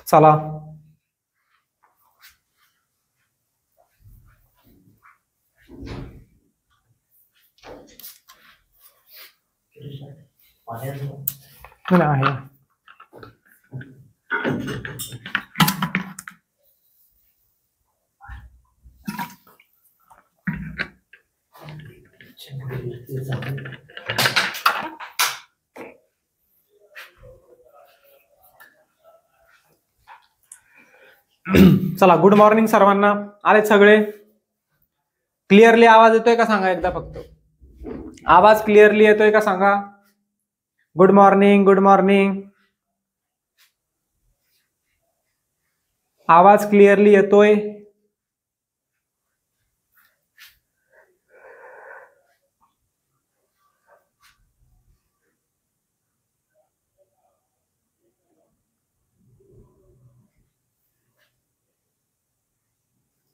चला आहे चला गुड मॉर्निंग सर्वांना. आले सगळे? क्लिअरली आवाज येतोय का सांगा एकदा फक्त. आवाज क्लिअरली येतोय का सांगा. Good morning, good morning. आवाज क्लिअरली येतोय?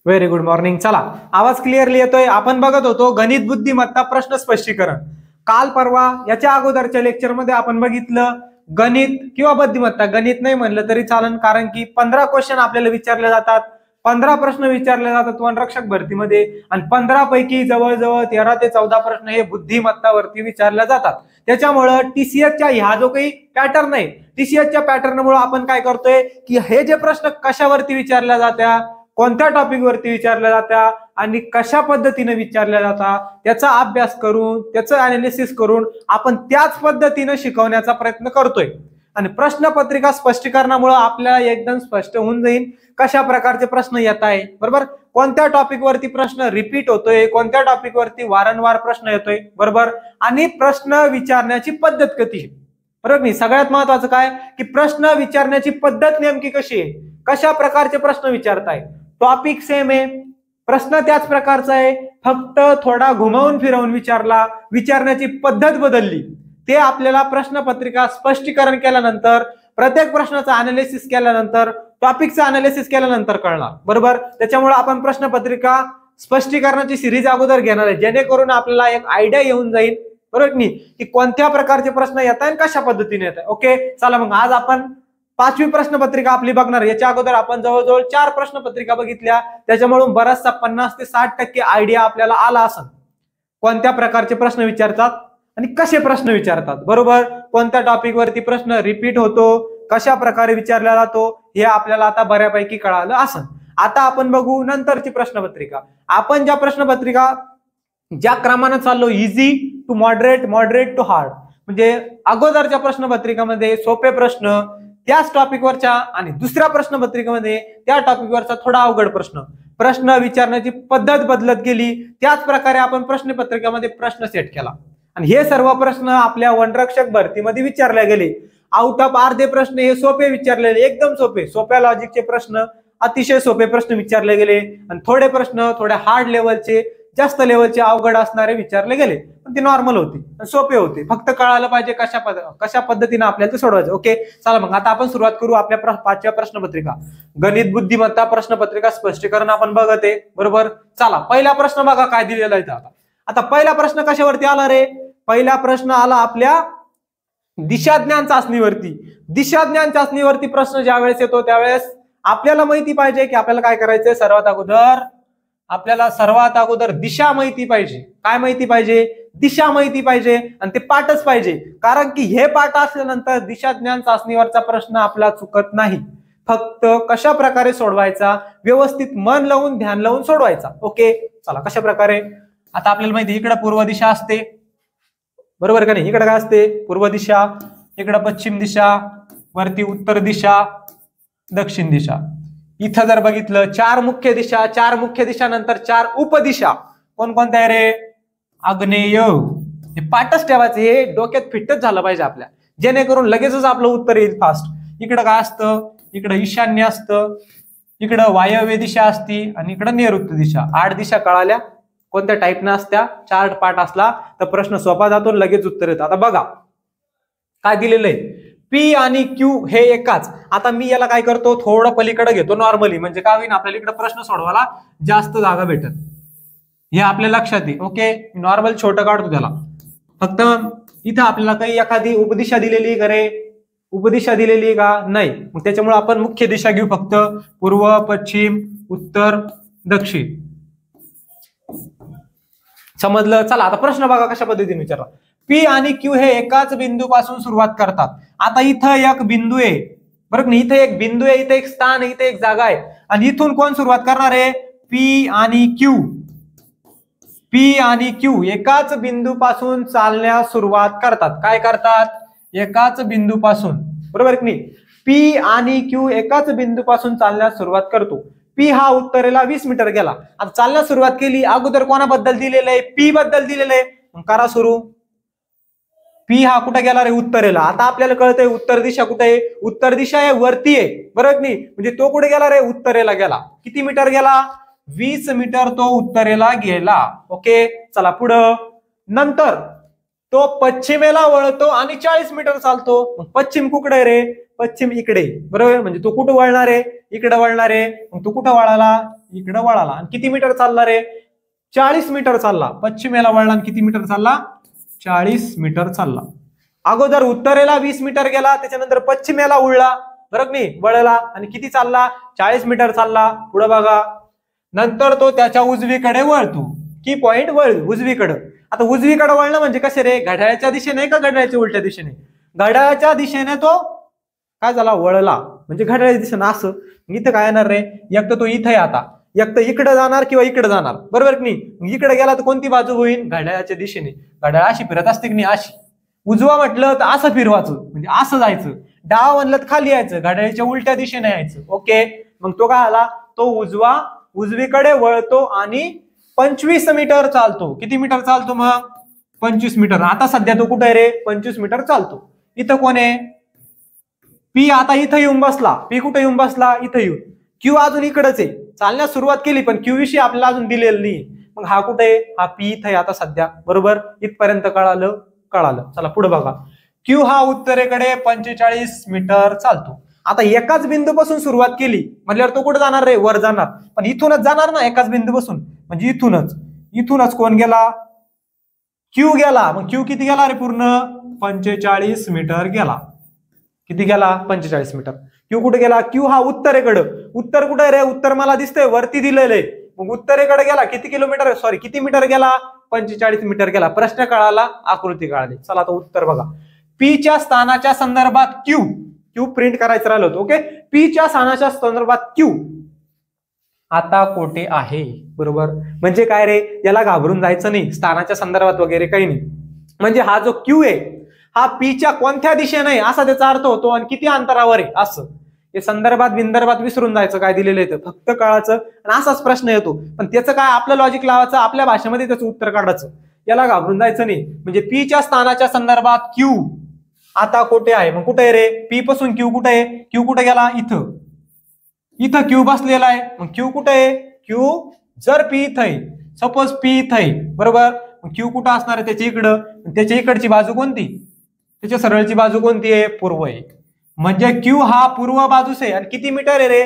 Very good morning. चला आवाज क्लिअरली येतोय. आपण बघत होतो गणित बुद्धिमत्ता प्रश्न स्पष्टीकरण. काल परवा याच्या अगोदरच्या लेक्चरमध्ये आपण बघितलं गणित किंवा बुद्धिमत्ता. गणित नाही म्हणलं तरी चालेल, कारण की 15 क्वेश्चन आपल्याला विचारले जातात, 15 प्रश्न विचारले जातात वनरक्षक भरतीमध्ये, आणि 15 पैकी जवळजवळ 13 ते 14 प्रश्न हे बुद्धिमत्तावरती विचारले जातात. त्याच्यामुळं टीसीएसच्या ह्या जो काही पॅटर्न आहे, टीसीएसच्या पॅटर्नमुळे आपण काय करतोय की हे जे प्रश्न कशावरती विचारल्या जात्या, कोणत्या टॉपिक वरती विचारल्या जात्या आणि कशा पद्धतीने विचारल्या जातात त्याचा अभ्यास करून, त्याचं अनालिसिस करून आपण त्याच पद्धतीने शिकवण्याचा प्रयत्न करतोय. आणि प्रश्नपत्रिका स्पष्टीकरणामुळे आपल्याला एकदम स्पष्ट होऊन जाईल कशा प्रकारचे प्रश्न येत आहे, बरोबर. कोणत्या टॉपिक वरती प्रश्न रिपीट होतोय, कोणत्या टॉपिक वरती वारंवार प्रश्न येतोय, बरोबर. आणि प्रश्न विचारण्याची पद्धत कशी, बरोबर. मी सगळ्यात महत्वाचं काय की प्रश्न विचारण्याची पद्धत नेमकी कशी आहे, कशा प्रकारचे प्रश्न विचारताय. टॉपिक सेम आहे, प्रश्न त्याच प्रकारचा आहे, फक्त थोडा घुमावून फिरवून विचारला, विचारण्याची पद्धत बदलली. ते आपल्याला प्रश्नपत्रिका स्पष्टीकरण केल्यानंतर, प्रत्येक प्रश्नाचं अनालिसिस केल्यानंतर, टॉपिकचं अनालिसिस केल्यानंतर कळणार, बरोबर. त्याच्यामुळे आपण प्रश्नपत्रिका स्पष्टीकरणाची सिरीज अगोदर घेणार आहे, जेणेकरून आपल्याला एक आयडिया येऊन जाईल, बरोबर नाही, की कोणत्या प्रकारचे प्रश्न येत आहेत, कशा पद्धतीने येत आहे. ओके चला मग आज आपण 5वी प्रश्नपत्रिका आपली बघणार. याच्या अगोदर आपण जवळजवळ 4 प्रश्नपत्रिका बघितल्या, त्याच्यामुळे बराचसा 50 ते 60% आयडिया आपल्याला आला असेल कोणत्या प्रकारचे प्रश्न विचारतात आणि कसे प्रश्न विचारतात, बरोबर. कोणत्या टॉपिक वरती प्रश्न रिपीट होतो, कशा प्रकारे विचारला जातो हे आपल्याला आता बऱ्यापैकी कळालं असेल. आता आपण बघू नंतरची प्रश्नपत्रिका. आपण ज्या प्रश्नपत्रिका ज्या क्रमाने चाललो, easy to moderate, moderate to hard, म्हणजे अगोदरच्या प्रश्नपत्रिकामध्ये सोपे प्रश्न त्याच टॉपिकवरच्या, आणि दुसऱ्या प्रश्नपत्रिकेमध्ये त्या टॉपिकवरचा थोडा अवघड प्रश्न, प्रश्न विचारण्याची पद्धत बदलत गेली. त्याच प्रकारे आपण प्रश्नपत्रिकेमध्ये प्रश्न सेट केला आणि हे सर्व प्रश्न आपल्या वनरक्षक भरतीमध्ये विचारले गेले. आउट ऑफ अर्धे प्रश्न हे सोपे विचारलेले, एकदम सोपे, सोप्या लॉजिकचे प्रश्न, अतिशय सोपे प्रश्न विचारले गेले, आणि थोडे प्रश्न थोड्या हार्ड लेवलचे, जास्त लेवलचे अवघड असणारे विचारले गेले. पण ते नॉर्मल होते, सोपे होते, फक्त कळायला पाहिजे कशा पद्धतीने आपल्याला ते सोडवायचं. ओके चला मग आता आपण सुरुवात करू आपल्या 5व्या प्रश्नपत्रिका. गणित बुद्धिमत्ता प्रश्नपत्रिका स्पष्टीकरण आपण बघत आहे, बरोबर. चला पहिला प्रश्न बघा काय दिलेला आहे. आता पहिला प्रश्न कशावरती आला रे, पहिला प्रश्न आला आपल्या दिशाज्ञान चाचणीवरती. दिशाज्ञान चाचणीवरती प्रश्न ज्या वेळेस येतो त्यावेळेस आपल्याला माहिती पाहिजे की आपल्याला काय करायचंय. सर्वात अगोदर दिशा माहिती पाहिजे. काय माहिती पाहिजे? दिशा माहिती पाहिजे, आणि ते पाठच पाहिजे, कारण की हे पाठ असल्यानंतर दिशाज्ञान चाचणीवरचा प्रश्न आपला चुकत नाही. फक्त कशा प्रकारे सोडवायचा, व्यवस्थित मन लावून ध्यान लावून सोडवायचा. ओके चला कशा प्रकारे. आता आपल्याला माहिती इकडे पूर्व दिशा असते, बरोबर का नाही. इकडे काय असते? पूर्व दिशा, इकडे पश्चिम दिशा, वरती उत्तर दिशा, दक्षिण दिशा. इथं जर बघितलं 4 मुख्य दिशा, 4 मुख्य दिशा नंतर 4 उपदिशा. कोणकोणत्या आहे रे? आग्नेय. हे पाठच ठेवायचं, हे डोक्यात फिटच झालं पाहिजे आपल्या, जेणेकरून लगेचच आपलं उत्तर येईल फास्ट. इकडं काय असतं? इकडं ईशान्य असतं, इकडं वायव्य दिशा असती, आणि इकडं नैऋत्य दिशा. 8 दिशा कळाल्या कोणत्या टाईपनं असत्या. चार्ट पाठ असला तर प्रश्न सोपा जातो, लगेच उत्तर येतं. आता बघा काय दिलेलं आहे. पी आणि क्यू हे एकाच. आता मी याला काय करतो, थोडं पलीकडे घेतो नॉर्मली, म्हणजे काय होईल आपल्याला इकडे प्रश्न सोडवायला जास्त जागा भेटत, हे आपल्या लक्षात आहे. ओके, नॉर्मल छोटं काढतो त्याला. फक्त इथं आपल्याला काही एखादी उपदिशा दिलेली का रे, उपदिशा दिलेली का नाही, मग त्याच्यामुळे आपण मुख्य दिशा घेऊ फक्त, पूर्व, पश्चिम, उत्तर, दक्षिण. समजलं. चला आता प्रश्न बघा कशा पद्धतीने विचारला. पी आणि क्यू हे एकाच बिंदूपासून सुरुवात करतात. आता इथं एक बिंदू आहे बरं का, इथं एक बिंदू आहे, इथं एक स्थान आहे, इथं एक जागा आहे, आणि इथून कोण सुरुवात करणार आहे, पी आणि क्यू. पी आणि क्यू एकाच बिंदूपासून चालण्यास सुरुवात करतात. काय करतात, एकाच बिंदूपासून, बरोबर की नाही. पी आणि क्यू एकाच बिंदूपासून चालण्यास सुरुवात करतो. पी हा उत्तरेला 20 मीटर गेला. आता चालण्यास सुरुवात केली, अगोदर कोणाबद्दल दिलेलं आहे, पी बद्दल दिलेलं आहे, मग करा सुरू. पी हा कुठे गेला रे, उत्तरेला. आता आपल्याला कळतंय उत्तर दिशा कुठे आहे, उत्तर दिशा आहे वरती आहे, बरोबर की नाही. म्हणजे तो कुठे गेला रे, उत्तरेला गेला. किती मीटर गेला, 20 मीटर तो उत्तरेला गेला. ओके, चला पुढं. नंतर तो पश्चिमेला वळतो आणि 40 मीटर चालतो. मग पश्चिम कुठे रे, पश्चिम इकडे, बरोबर. म्हणजे तो कुठं वळणार आहे, इकडे वळणार आहे. मग तो कुठं वळाला, इकडे वळाला. आणि किती मीटर चालला रे, 40 मीटर चालला. पश्चिमेला वळला आणि किती मीटर चालला, 40 मीटर चालला. अगोदर उत्तरेला 20 मीटर गेला, त्याच्यानंतर पश्चिमेला उडला, बरोबर नाही, वळला, आणि किती चालला, 40 मीटर चालला. पुढे बघा. नंतर तो त्याच्या उजवीकडे वळतो. की पॉइंट उजवीकडे. आता उजवीकडे वळणं म्हणजे कसे रे, घड्याळाच्या दिशेने का घड्याळाच्या उलट्या दिशेने, घड्याळाच्या दिशेने तो काय झाला, वळला, म्हणजे घड्याळाच्या दिशेने. असं इथं काय येणार रे, एक तर तो इथं आहे, आता एक तर इकडे जाणार किंवा इकडे जाणार, बरोबर की नाही. इकडे गेला तर कोणती बाजू होईल, घड्याळाच्या दिशेने. घड्याळ अशी फिरत असते की नाही, अशी. उजवा म्हटलं तर असं फिरवायचं, म्हणजे असं जायचं. डाव म्हणलं तर खाली यायचं, घड्याळाच्या उलट्या दिशेने यायचं. ओके, मग तो काय आला, तो उजवीकडे वळतो आणि 25 मीटर चालतो. किती मीटर चालतो मग, 25 मीटर. आता सध्या तो कुठे आहे रे, 25 मीटर चालतो. इथं कोण आहे, पी. आता इथं येऊन बसला. पी कुठे येऊन बसला, इथं येऊन. क्यू अजून इकडेच आहे, चालण्यास सुरुवात केली, पण क्यू विषयी आपल्याला अजून दिलेलं नाही. मग हा कुठे आहे, हा पी इथं आहे आता सध्या, बरोबर. इथपर्यंत कळालं. चला पुढे बघा. क्यू हा उत्तरेकडे 45 मीटर चालतो. आता एकाच बिंदूपासून सुरुवात केली म्हटल्यावर तो कुठे जाणार रे, वर जाणार. पण इथूनच जाणार ना, एकाच बिंदूपासून, म्हणजे इथूनच कोण गेला, क्यू गेला. मग क्यू किती गेला रे, पूर्ण 45 मीटर गेला. किती गेला, 45 मीटर. क्यू कुठे गेला, क्यू हा उत्तरेकडे. उत्तर कुठे रे, उत्तर मला दिसतंय वरती दिलेलं आहे. मग उत्तरेकडे गेला, किती किलोमीटर, सॉरी किती मीटर गेला, 45 मीटर गेला. प्रश्न कळाला, आकृती कळाली. चला आता उत्तर बघा. पी च्या स्थानाच्या संदर्भात क्यू प्रिंट करायचं राहिलं होतं. ओके, पी च्या स्थानाच्या संदर्भात क्यू आता कोठे आहे, बरोबर. म्हणजे काय रे, याला घाबरून जायचं नाही, स्थानाच्या संदर्भात वगैरे काही नाही. म्हणजे हा जो क्यू आहे हा पी च्या कोणत्या दिशेने आहे असा त्याचा अर्थ होतो, आणि किती अंतरावर आहे असं. हे संदर्भात विसरून जायचं, काय दिलेलं आहे फक्त कळायचं, आणि असाच प्रश्न येतो. पण त्याचं काय, आपलं लॉजिक लावायचं, आपल्या भाषेमध्ये त्याचं उत्तर काढायचं, याला घाबरून जायचं नाही. म्हणजे पी च्या स्थानाच्या संदर्भात क्यू आता कुठे आहे. मग कुठे आहे रे, पी पासून क्यू कुठे आहे, क्यू कुठे गेला, इथं क्यू बसलेला आहे. मग क्यू कुठे आहे, क्यू जर पी इथं आहे, सपोज पी इथं आहे, बरोबर. मग क्यू कुठं असणार आहे, त्याच्या इकडं. त्याच्या इकडची बाजू कोणती, त्याच्या सरळची बाजू कोणती आहे, पूर्व आहे. म्हणजे क्यू हा पूर्व बाजूस आहे. आणि किती मीटर आहे रे,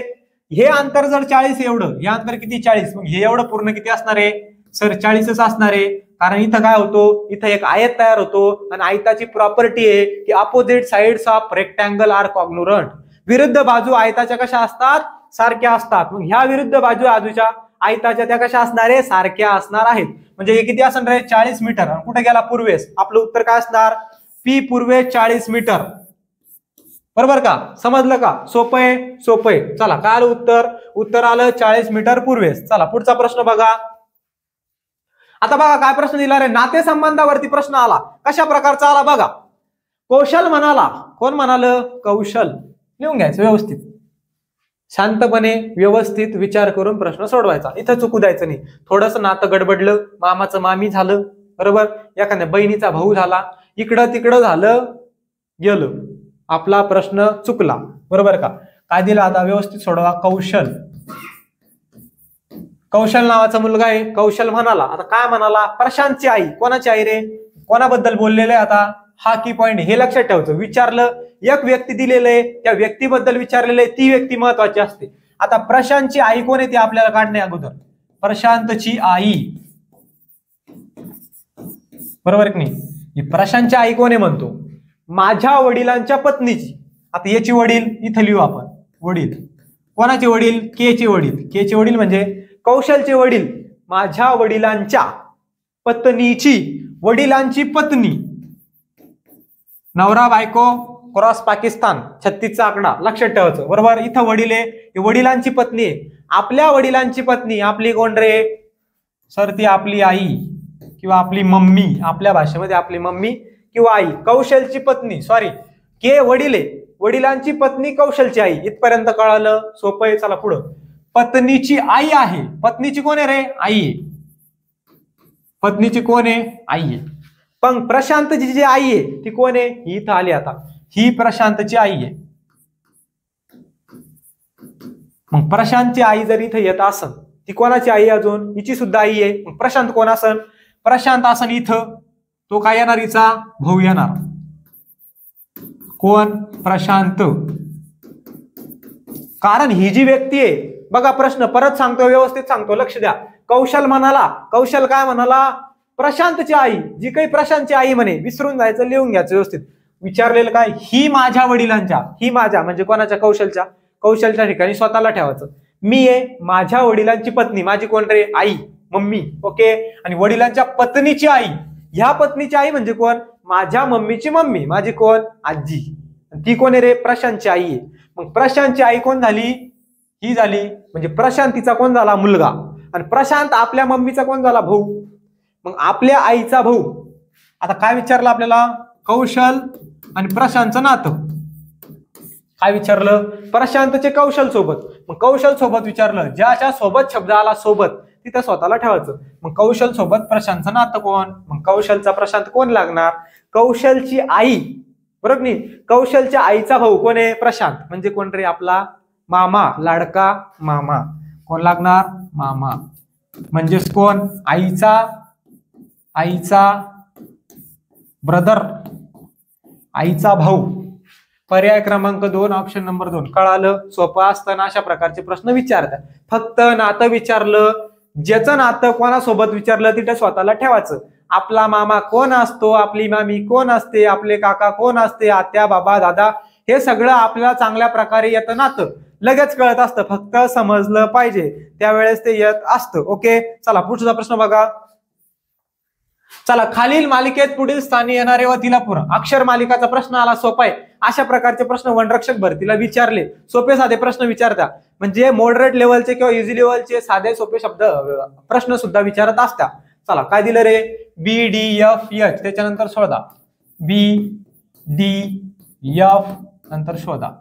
हे अंतर जर 40 एवढं, हे अंतर किती 40, मग हे एवढं पूर्ण किती असणार आहे सर, 40च असणार आहे. कारण इथं काय होतो, इथं एक आयत तयार होतो, आणि आयताची प्रॉपर्टी आहे की opposite sides of rectangle are congruent. विरुद्ध बाजू आयताच्या कशा असतात, सारख्या असतात. मग ह्या विरुद्ध बाजूच्या आयताच्या त्या कशा असणार आहे, सारख्या असणार आहेत. म्हणजे हे किती असणार आहे, 40 मीटर. कुठे गेला, पूर्वेस. आपलं उत्तर काय असणार, पी पूर्वेस 40 मीटर, बरोबर का. समजलं का, सोपं आहे. चला काय आलं उत्तर आलं 40 मीटर पूर्वेस. चला पुढचा प्रश्न बघा. आता बघा काय प्रश्न दिला रे, नातेसंबंधावरती प्रश्न आला. कशा प्रकारचा आला बघा. कौशल म्हणाला, कोण म्हणाल, कौशल. लिहून घ्यायचं व्यवस्थित, शांतपणे व्यवस्थित विचार करून प्रश्न सोडवायचा. इथं चुकू द्यायचं नाही. थोडंसं नातं गडबडलं, मामाचं मामी झालं, बरोबर, एखाद्या बहिणीचा भाऊ झाला, इकडं तिकडं झालं गेलं, आपला प्रश्न चुकला, बरोबर का. काय दिलं आता, व्यवस्थित सोडवा. कौशल नावाचा मुलगा आहे. कौशल म्हणाला, आता काय म्हणाला, प्रशांतची आई. कोणाची आई रे, कोणाबद्दल बोललेलं आहे. आता हा की पॉइंट, हे लक्षात ठेवायचं. विचारलं एक व्यक्ती दिलेलं आहे, त्या व्यक्तीबद्दल विचारलेलं आहे, ती व्यक्ती महत्वाची असते. आता प्रशांतची आई कोण आहे ते आपल्याला काढणे अगोदर. प्रशांतची आई, बरोबर की नाही? प्रशांतची आई कोण आहे म्हणतो, माझ्या वडिलांच्या पत्नीची. आता याची वडील इथं लिहू आपण. वडील कोणाचे वडील? के चे वडील. के चे वडील म्हणजे कौशलचे वडील. माझ्या वडिलांच्या पत्नीची, वडिलांची पत्नी. नवरा बायको क्रॉस पाकिस्तान 36चा आकडा लक्षात ठेवायचं, बरोबर? इथं वडील आहे, वडिलांची पत्नी आहे. आपल्या वडिलांची पत्नी आपली कोण रे सर? ती आपली आई किंवा आपली मम्मी. आपल्या भाषेमध्ये आपली मम्मी किंवा आई. कौशलची पत्नी, सॉरी के वडील आहे, वडिलांची पत्नी कौशलची आई. इथपर्यंत कळालं? सोपं आहे. चला पुढं. पत्नीची आई आहे. पत्नीची कोण आहे रे? आई आहे. पत्नीची कोण आहे? आई आहे. पण प्रशांतची जी आई आहे ती कोण आहे? ही इथं आली. आता ही प्रशांतची आई आहे. मग प्रशांतची आई जर इथं येत असन, ती कोणाची आई? अजून हिची सुद्धा आई आहे. मग प्रशांत कोण असन? प्रशांत असन इथं. तो काय येणार? हिचा भाऊ येणार. कोण? प्रशांत. कारण ही जी व्यक्ती आहे, बघा प्रश्न परत सांगतो, व्यवस्थित सांगतो, लक्ष द्या. कौशल म्हणाला, कौशल काय म्हणाला? प्रशांतची आई. जी काही प्रशांतची आई म्हणे, विसरून जायचं, लिहून घ्यायचं व्यवस्थित. विचारलेलं काय? ही माझ्या वडिलांच्या. ही माझ्या म्हणजे कोणाच्या? कौशलच्या. कौशलच्या ठिकाणी स्वतःला ठेवायचं. मी आहे माझ्या वडिलांची पत्नी. माझी कोण रे? आई, मम्मी. ओके. आणि वडिलांच्या पत्नीची आई. ह्या पत्नीची आई म्हणजे कोण? माझ्या मम्मीची मम्मी. माझी कोण? आजी. ती कोण आहे रे? प्रशांतची आई आहे. मग प्रशांतची आई कोण झाली? ही झाली. म्हणजे प्रशांतीचा कोण झाला? मुलगा. आणि प्रशांत आपल्या मम्मीचा कोण झाला? भाऊ. मग आपल्या आईचा भाऊ. आता काय विचारलं आपल्याला? कौशल आणि प्रशांतचं नातं. काय विचारलं? प्रशांतचे कौशल सोबत. मग कौशल सोबत विचारलं, ज्याच्या सोबत शब्द आला सोबत तिथं स्वतःला ठेवायचं. मग कौशल सोबत प्रशांतचं नातं कोण? मग कौशलचा प्रशांत कोण लागणार? कौशलची आई, बरोबर नाही? कौशलच्या आईचा भाऊ कोण आहे? प्रशांत. म्हणजे कोण रे? आपला मामा, लाडका मामा. कोण लागणार? मामा. म्हणजेच कोण? आईचा ब्रदर, आईचा भाऊ. पर्याय क्रमांक 2, ऑप्शन नंबर 2. कळालं? सोपं असताना अशा प्रकारचे प्रश्न विचारतात. फक्त नातं विचारलं, ज्याचं नातं कोणासोबत विचारलं तिथे स्वतःला ठेवायचं. आपला मामा कोण असतो? आपली मामी कोण असते? आपले काका कोण असते? आत्या, बाबा, दादा. हे सगळं आपल्याला चांगल्या प्रकारे येतं. नातं लगेच कळत असतं, फक्त समजलं पाहिजे त्यावेळेस ते येत असतं. ओके. चला पुढचा प्रश्न बघा. चला, खालील मालिकेत पुढील स्थानी येणारे व तिला पूर्ण. अक्षर मालिकाचा प्रश्न आला, सोपा आहे. अशा प्रकारचे प्रश्न वनरक्षक भरतीला विचारले. सोपे साधे प्रश्न विचारता, म्हणजे मॉडरेट लेवलचे किंवा इझी लेवलचे साधे सोपे शब्द प्रश्न सुद्धा विचारत असतात. चला काय दिलं रे? बी डी एफ एच, त्याच्यानंतर शोधा. बी डी एफ नंतर शोधा.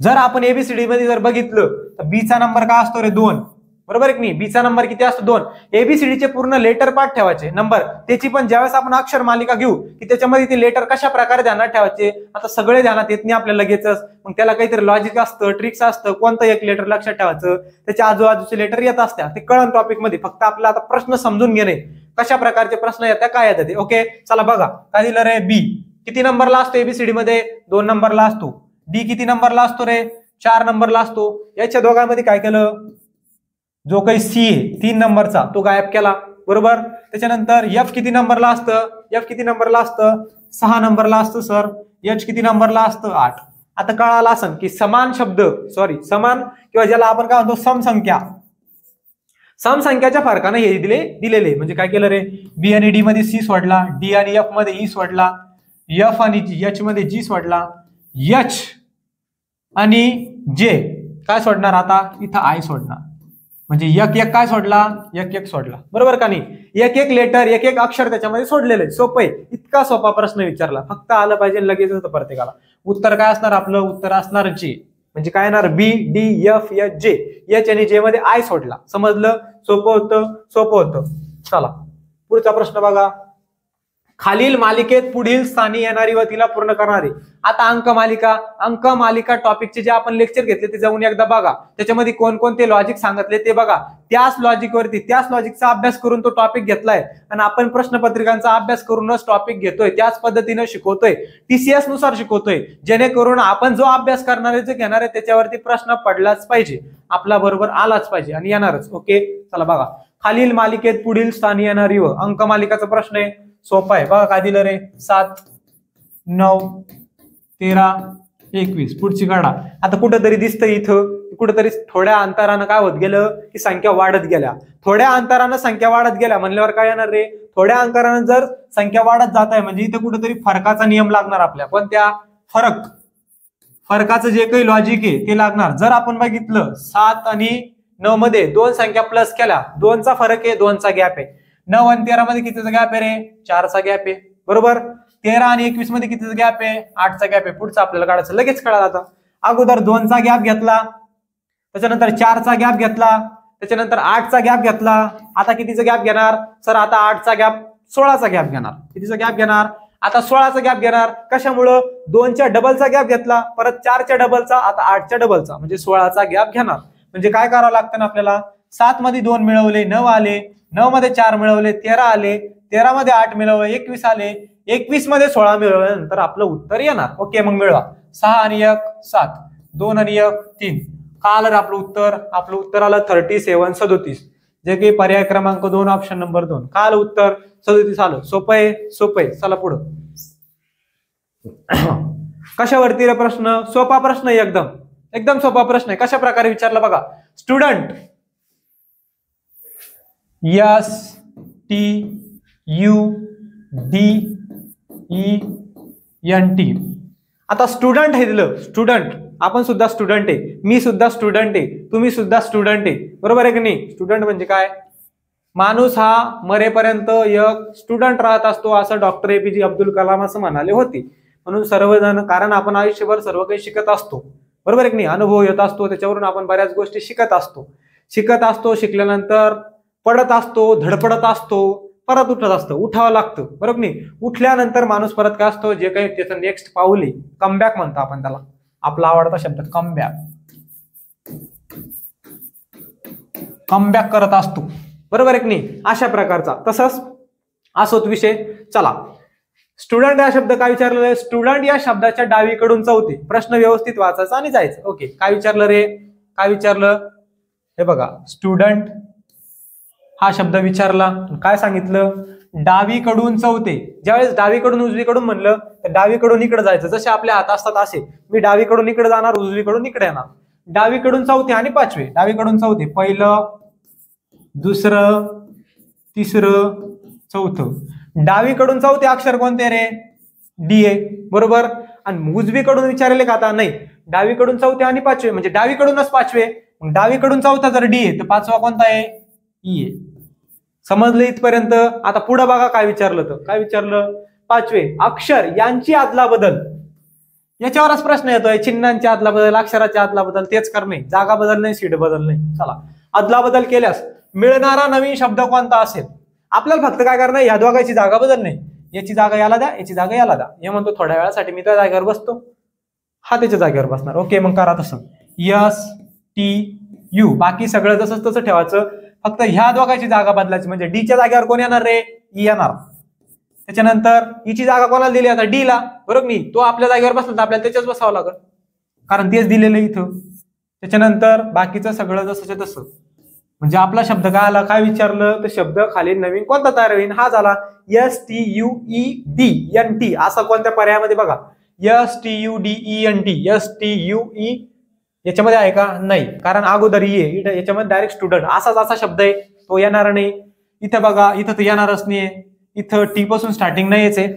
जर आपण एबीसीडी मध्ये जर बघितलं तर बीचा नंबर काय असतो रे? 2. बरोबर आहे की नाही? बीचा नंबर किती असतो? 2. एबीसीडीचे पूर्ण लेटर पार्ट ठेवायचे नंबर. त्याची पण ज्यावेळेस आपण अक्षर मालिका घेऊ की त्याच्यामध्ये ते लेटर कशा प्रकारे ध्यानात ठेवायचे, आता सगळे ध्यानात येत नाही आपल्याला लगेचच. मग त्याला काहीतरी लॉजिक असतं, ट्रिक्स असतं. कोणतं एक लेटर लक्षात ठेवायचं, त्याच्या आजूबाजूचे लेटर येत असतात. ते कळण टॉपिक मध्ये. फक्त आपल्याला आता प्रश्न समजून घेणे, कशा प्रकारचे प्रश्न येतात, काय येतात ते. ओके. चला बघा काय दिलं रे? बी किती नंबरला असतो एबीसीडी मध्ये? 2 नंबरला असतो. डी किती नंबरला असतो रे? 4 नंबरला असतो. याच्या दोघांमध्ये काय केलं? जो काही सी आहे 3 नंबरचा तो गायब केला. बरोबर. त्याच्यानंतर एफ किती नंबरला असतं? एफ किती नंबरला असतं? 6 नंबरला असतं सर. एच किती नंबरला असतं? 8. आता कळालं असं की समान शब्द, समान किंवा ज्याला आपण काय म्हणतो समसंख्या, समसंख्याच्या फरकाने हे दिलेले. म्हणजे काय केलं रे? बी आणि डी मध्ये सी सोडला, डी आणि एफ मध्ये ई सोडला, एफ आणि एच मध्ये जी सोडला, एच आणि जे काय सोडणार? आता इथं आय सोडणार. म्हणजे एक काय सोडला? एक सोडला. बरोबर का नाही? एक लेटर, एक अक्षर त्याच्यामध्ये सोडलेलं आहे. सोपं आहे. इतका सोपा प्रश्न विचारला, फक्त आलं पाहिजे लगेच होतं प्रत्येकाला. उत्तर काय असणार आपलं? उत्तर असणार जे. म्हणजे काय येणार? B D F H J. H आणि जे मध्ये आय सोडला. समजलं? सोपं होतं. चला पुढचा प्रश्न बघा. खालील मालिकेत पुढील स्थानी येणारी व तिला पूर्ण करणारी. आता अंक मालिका टॉपिकचे जे आपण लेक्चर घेतले ते जाऊन एकदा बघा. त्याच्यामध्ये कोणकोणते लॉजिक सांगितले ते बघा. त्याच लॉजिकचा अभ्यास करून तो टॉपिक घेतलाय आणि आपण प्रश्नपत्रिकांचा अभ्यास करूनच टॉपिक घेतोय, त्याच पद्धतीने शिकवतोय, TCS नुसार शिकवतोय, जेणेकरून आपण जो अभ्यास करणार आहे, जो घेणार आहे त्याच्यावरती प्रश्न पडलाच पाहिजे, आपला बरोबर आलाच पाहिजे आणि येणारच. ओके, चला बघा. खालील मालिकेत पुढील स्थानी येणारी व अंक मालिकाचा प्रश्न आहे. सोपा आहे बघा. काय दिलं रे? 7, 9, 13, 21. पुढची काढा. आता कुठंतरी दिसतं इथं, कुठंतरी थोड्या अंतरानं काय होत गेलं की संख्या वाढत गेल्या. थोड्या अंतरानं संख्या वाढत गेल्या म्हणल्यावर काय येणार रे? थोड्या अंतरानं जर संख्या वाढत जात आहे म्हणजे इथं कुठेतरी फरकाचा नियम लागणार आपल्या. पण त्या फरकाचं जे काही लॉजिक आहे ते लागणार. जर आपण बघितलं 7 आणि 9 मध्ये 2 संख्या प्लस केल्या, 2चा फरक आहे, 2चा गॅप आहे. 9 आणि 13 मध्ये कितीचा गॅप आहे रे? 4चा गॅप आहे, बरोबर. 13 आणि 21 मध्ये कितीचा गॅप आहे? 8चा गॅप आहे. पुढचा आपल्याला काढायचं, लगेच कळालं. आता अगोदर 2चा गॅप घेतला, त्याच्यानंतर 4चा गॅप घेतला, त्याच्यानंतर 8चा गॅप घेतला. आता कितीचा गॅप घेणार सर? आता 8चा गॅप 16चा गॅप घेणार. कितीचा गॅप घेणार? आता 16चा गॅप घेणार. कशामुळं? 2च्या डबलचा गॅप घेतला, परत 4च्या डबलचा, आता 8च्या डबलचा, म्हणजे 16चा गॅप घेणार. म्हणजे काय करावं लागतं ना आपल्याला? 7 मध्ये 2 मिळवले, 9 आले, 9 मध्ये 4 मिळवले, 13 आले, 13 मध्ये 8 मिळवले, 21 आले, 21 मध्ये 16 मिळवल्यानंतर आपलं उत्तर येणार. ओके, मग मिळवा. 6 आणि 1 7, 2 आणि 1 3. काय आलं आपलं उत्तर? आपलं उत्तर आलं 37 37, जे काही पर्याय क्रमांक 2 ऑप्शन नंबर 2. काय आलं उत्तर? 37 आलं. सोपं आहे. चला पुढं. कशावरती रे प्रश्न? सोपा प्रश्न आहे, एकदम सोपा प्रश्न आहे. कशा प्रकारे विचारला बघा. Student STUDENT. आता स्टुडंट हे दिलं. स्टुडंट, आपण सुद्धा स्टुडंट आहे, मी सुद्धा स्टुडंट आहे, तुम्ही सुद्धा स्टुडंट आहे, बरोबर आहे की नाही? स्टुडंट म्हणजे काय? माणूस हा मरेपर्यंत एक स्टुडंट राहत असतो, असं डॉक्टर APJ अब्दुल कलाम असं म्हणाले होते. म्हणून सर्वजण, कारण आपण आयुष्यभर सर्व काही शिकत असतो, बरोबर आहे की नाही? अनुभव येत असतो, त्याच्यावरून आपण बऱ्याच गोष्टी शिकत असतो. शिकल्यानंतर पडत असतो, धडपडत असतो, परत उठत असतं, उठावं लागतं, बरोबर नाही? उठल्यानंतर माणूस परत काय असतो? जे काही त्याचं नेक्स्ट पाऊल आहे, कमबॅक म्हणतो आपण त्याला. आपला आवडता शब्द कमबॅक करत असतो, बरोबर आहे की नाही? अशा प्रकारचा. तसंच असोच विषय. चला, स्टुडंट या शब्द काय विचारलेलं आहे? स्टुडंट या शब्दाच्या डावीकडून चौथे. प्रश्न व्यवस्थित वाचायचा आणि जायचं. ओके, काय विचारलं रे? काय विचारलं? हे बघा, स्टुडंट हा शब्द विचारला. काय सांगितलं? डावीकडून चौथे. ज्यावेळेस डावीकडून उजवीकडून म्हणलं तर डावीकडून इकडे जायचं. जसे आपल्या हात असतात असे, मी डावीकडून इकडे जाणार, उजवीकडून इकडे येणार. डावीकडून चौथे आणि पाचवे. डावीकडून चौथे, पहिलं, दुसरं, तिसरं, चौथं. डावीकडून चौथे अक्षर कोणते रे? डी आहे, बरोबर. आणि उजवीकडून विचारले का? आता नाही. डावीकडून चौथे आणि पाचवे म्हणजे डावीकडूनच पाचवे. डावीकडून चौथा जर डी आहे तर पाचवा कोणता आहे? ई आहे. समजलं इथपर्यंत? आता पुढे बघा काय विचारलं. तर काय विचारलं? पाचवे, अक्षर यांची आदला बदल. याच्यावरच प्रश्न येतोय. चिन्हांची आदला बदल, अक्षराची आदला बदल, तेच करणे. जागा बदल नाही, सीट बदल नाही. चला, आदला बदल केल्यास मिळणारा नवीन शब्द कोणता असेल? आपल्याला फक्त काय करणार? या दोघांची जागा बदल नाही. याची जागा याला द्या, याची जागा याला द्या. हे म्हणतो थोड्या वेळासाठी मी त्या जागेवर बसतो, हा त्याच्या जागेवर बसणार. ओके, मग करा तसं. STU. बाकी सगळं जसं तसं ठेवायचं. फक्त ह्या दोघांची जागा बदलायची. म्हणजे डीच्या जागेवर कोण येणार रे? ई येणार. त्याच्यानंतर ईची जागा कोणाला दिली? आता डी ला, बरोबर नाही? तो आपल्या जागेवर बसला तर आपल्याला त्याच्याच बसावं लागेल, कारण तेच दिलेलं इथं. त्याच्यानंतर बाकीचं सगळं जसं तसं. म्हणजे आपला शब्द काय आला? काय विचारलं? तर शब्द खाली नवीन कोणता तयार होईल? हा झाला STUEDENT. असा कोणत्या पर्यायामध्ये बघा? STUDENT. STUE याच्यामध्ये आहे का? नाही, कारण अगोदर ये याच्यामध्ये डायरेक्ट स्टुडंट असा शब्द आहे, तो येणार नाही. इथे बघा, इथं तर येणारच नाहीये. इथं टी पासून स्टार्टिंग नाहीच आहे.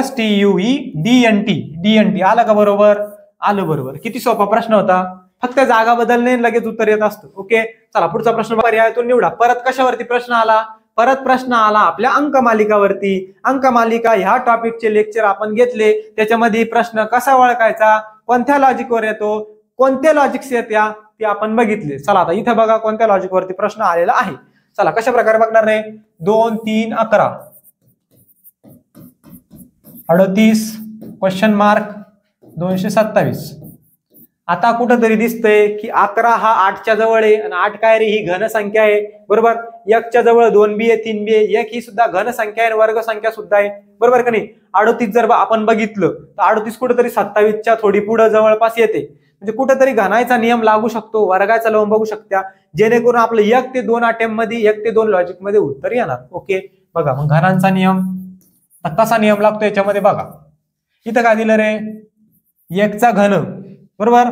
STUEDENT आलं का? बरोबर आलं, बरोबर. किती सोपा प्रश्न होता. फक्त जागा बदलणे लगेच उत्तर येत असतं. ओके, चला पुढचा प्रश्न पर्यायातून निवडा. परत कशावरती प्रश्न आला? परत प्रश्न आला आपल्या अंकमालिकावरती. अंकमालिका ह्या टॉपिकचे लेक्चर आपण घेतले. त्याच्यामध्ये प्रश्न कसा ओळखायचा, कोणत्या लॉजिकवर येतो, कोणत्या लॉजिक्स येत्या ते आपण बघितले. चला आता इथे बघा कोणत्या लॉजिकवरती प्रश्न आलेला आहे. चला कशा प्रकारे बघणार रे? 2 3 11. 38 क्वेश्चन मार्क 227. आता कुठंतरी दिसतंय की 11 हा 8च्या जवळ आहे आणि 8 काय रे, ही घन संख्या आहे बरोबर. 1च्या जवळ 2b आहे, 3b आहे. 1 ही सुद्धा घन संख्या आहे, वर्ग संख्या सुद्धा आहे बरोबर का नाही. 38 जर आपण बघितलं तर 38 कुठेतरी 27च्या थोडी पुढे जवळपास येते. म्हणजे कुठेतरी घनाचा नियम लागू शकतो, वर्गाचा लावून बघू शकता, जेणेकरून आपलं 1 ते 2 अटेम्प्ट मध्ये 1 ते 2 लॉजिक मध्ये उत्तर येणार. ओके बघा मग घनांचा नियम कसा नियम लागतो याच्यामध्ये बघा. इथं काय दिलं रे, 1 चा घन बरोबर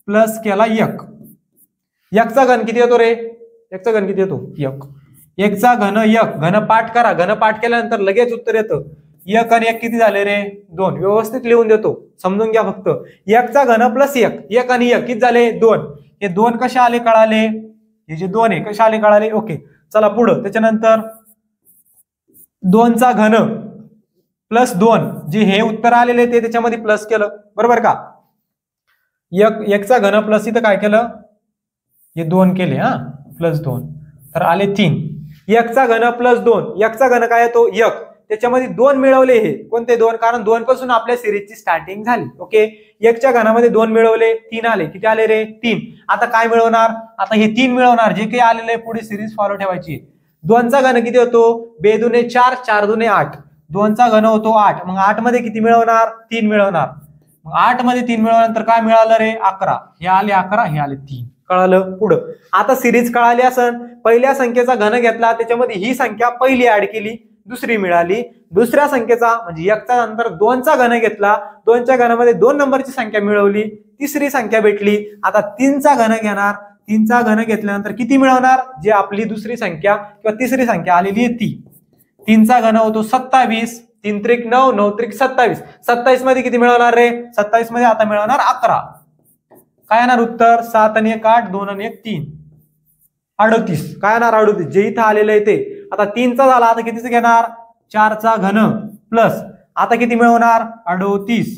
प्लस केला 1. 1 चा घन किती येतो रे, 1 चा घन किती येतो 1. 1 चा घन 1, घन पाठ करा, घन पाठ केल्यानंतर लगेच उत्तर येतं. 1 आणि 1 किती झाले रे 2. व्यवस्थित लिहून देतो, समजून घ्या फक्त. 1 चा घन प्लस 1, 1 आणि 1 किती झाले 2. हे 2 कसे आले कळाले, हे जे 2 आहे कसे आले कळाले. ओके चला पुढं. त्याच्यानंतर 2 चा घन प्लस 2, जे हे उत्तर आलेले ते त्याच्यामध्ये प्लस केलं बरोबर का. 1 चा घन प्लस इथं काय केलं, हे 2 केले हा प्लस 2 तर आले 3. 1 चा घन प्लस 2, 1 चा घन काय येतो 1, त्याच्यामध्ये 2 मिळवले. हे कोणते 2, कारण 2 पासून आपल्या सिरीजची स्टार्टिंग झाली. ओके 1 च्या घनामध्ये 2 मिळवले, 3 आले. किती आले रे 3. आता काय मिळवणार, आता हे 3 मिळवणार, जे काही आलेले पुढे सिरीज फॉलो ठेवायची. 2 चा घन किती होतो, 2 दुने 4, 4 दुने 8, 2 चा घन होतो 8. मग 8 मध्ये किती मिळवणार, 3 मिळवणार. मग 8 मध्ये 3 मिळवल्यानंतर काय मिळालं रे 11. हे आले 11, हे आले 3. कळालं. पुढं आता सिरीज कळाली असन. पहिल्या संख्येचा घन घेतला, त्याच्यामध्ये ही संख्या पहिली ऍड केली, दुसरी मिळाली. दुसऱ्या संख्येचा म्हणजे 1 चा नंतर 2 चा घन घेतला, 2 च्या घनामध्ये 2 नंबरची संख्या मिळवली, तिसरी संख्या भेटली. आता 3 चा घन घेणार, 3 चा घन घेतल्यानंतर किती मिळवणार, जे आपली दुसरी संख्या किंवा तिसरी संख्या आलेली आहे ती. 3 चा घन होतो 27, 3 त्रिक 9, 9 त्रिक 27. 27 मध्ये किती मिळवणार रे, 27 मध्ये आता मिळवणार 11. काय येणार उत्तर, 7 आणि 1 8, 2 आणि 1 3, 38. काय येणार 38, जे इथं आलेलं आहे ते. आता 3 चा झाला, आता कितीच घेणार, 4 चा घन प्लस आता किती मिळवणार 38.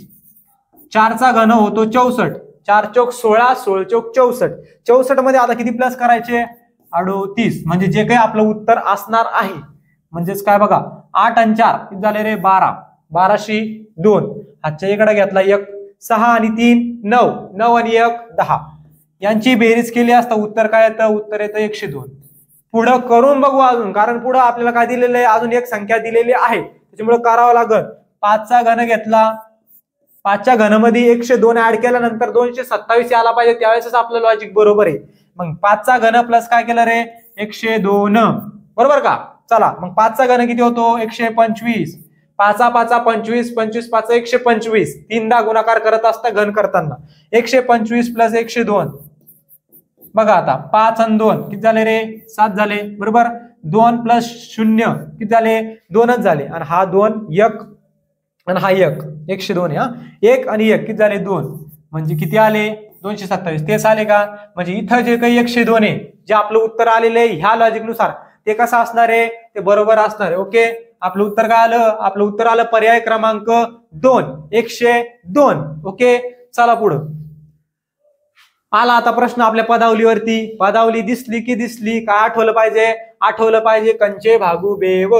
4 चा घन होतो 64, 4 चौक 16, 16 चौक 64. 64 मध्ये आता किती प्लस करायचे 38. म्हणजे जे काही आपलं उत्तर असणार आहे, म्हणजेच काय बघा 8 आणि 4 किती झाले रे 12, 12शी 2. हातच्या इकडे घेतला 1, 6 आणि 3 9, 9 आणि 1 10. यांची बेरीज केली असता उत्तर काय येतं, उत्तर येतं 102. पुढं करून बघू अजून, कारण पुढं आपल्याला काय दिलेलं आहे, अजून एक संख्या दिलेली आहे, त्याच्यामुळे करावं लागल. 5 चा घन घेतला, 5 च्या घनामध्ये 102 ऍड केल्यानंतर 227 आला पाहिजे, त्यावेळेस आपलं लॉजिक बरोबर आहे. मग 5 चा घन प्लस काय केलं रे 102 बरोबर का. चला मग 5 चा घन किती होतो 125, 5 5 25, 25 5 125. 3दा गुणाकार करत असता घन करताना. 125 प्लस 102 बघा. आता 5 आणि 2 किती झाले रे 7 झाले बरोबर. 2 प्लस 0 किती झाले 2च झाले. आणि हा 2 1 आणि हा 1 102 आहे हा. 1 आणि 1 किती झाले 2, म्हणजे किती आले 227. तेच आले का. म्हणजे इथं जे काही 102 आहे, जे आपलं उत्तर आलेलं आहे ह्या लॉजिक नुसार, ते कसं असणार आहे, ते बरोबर असणार आहे. ओके आपलं उत्तर काय आलं, आपलं उत्तर आलं पर्याय क्रमांक 2, 102. ओके चला पुढं. आला आता प्रश्न आपल्या पदावलीवरती. पदावली दिसली की दिसली काय आठवलं पाहिजे, आठवलं पाहिजे कंचे भागू बेव,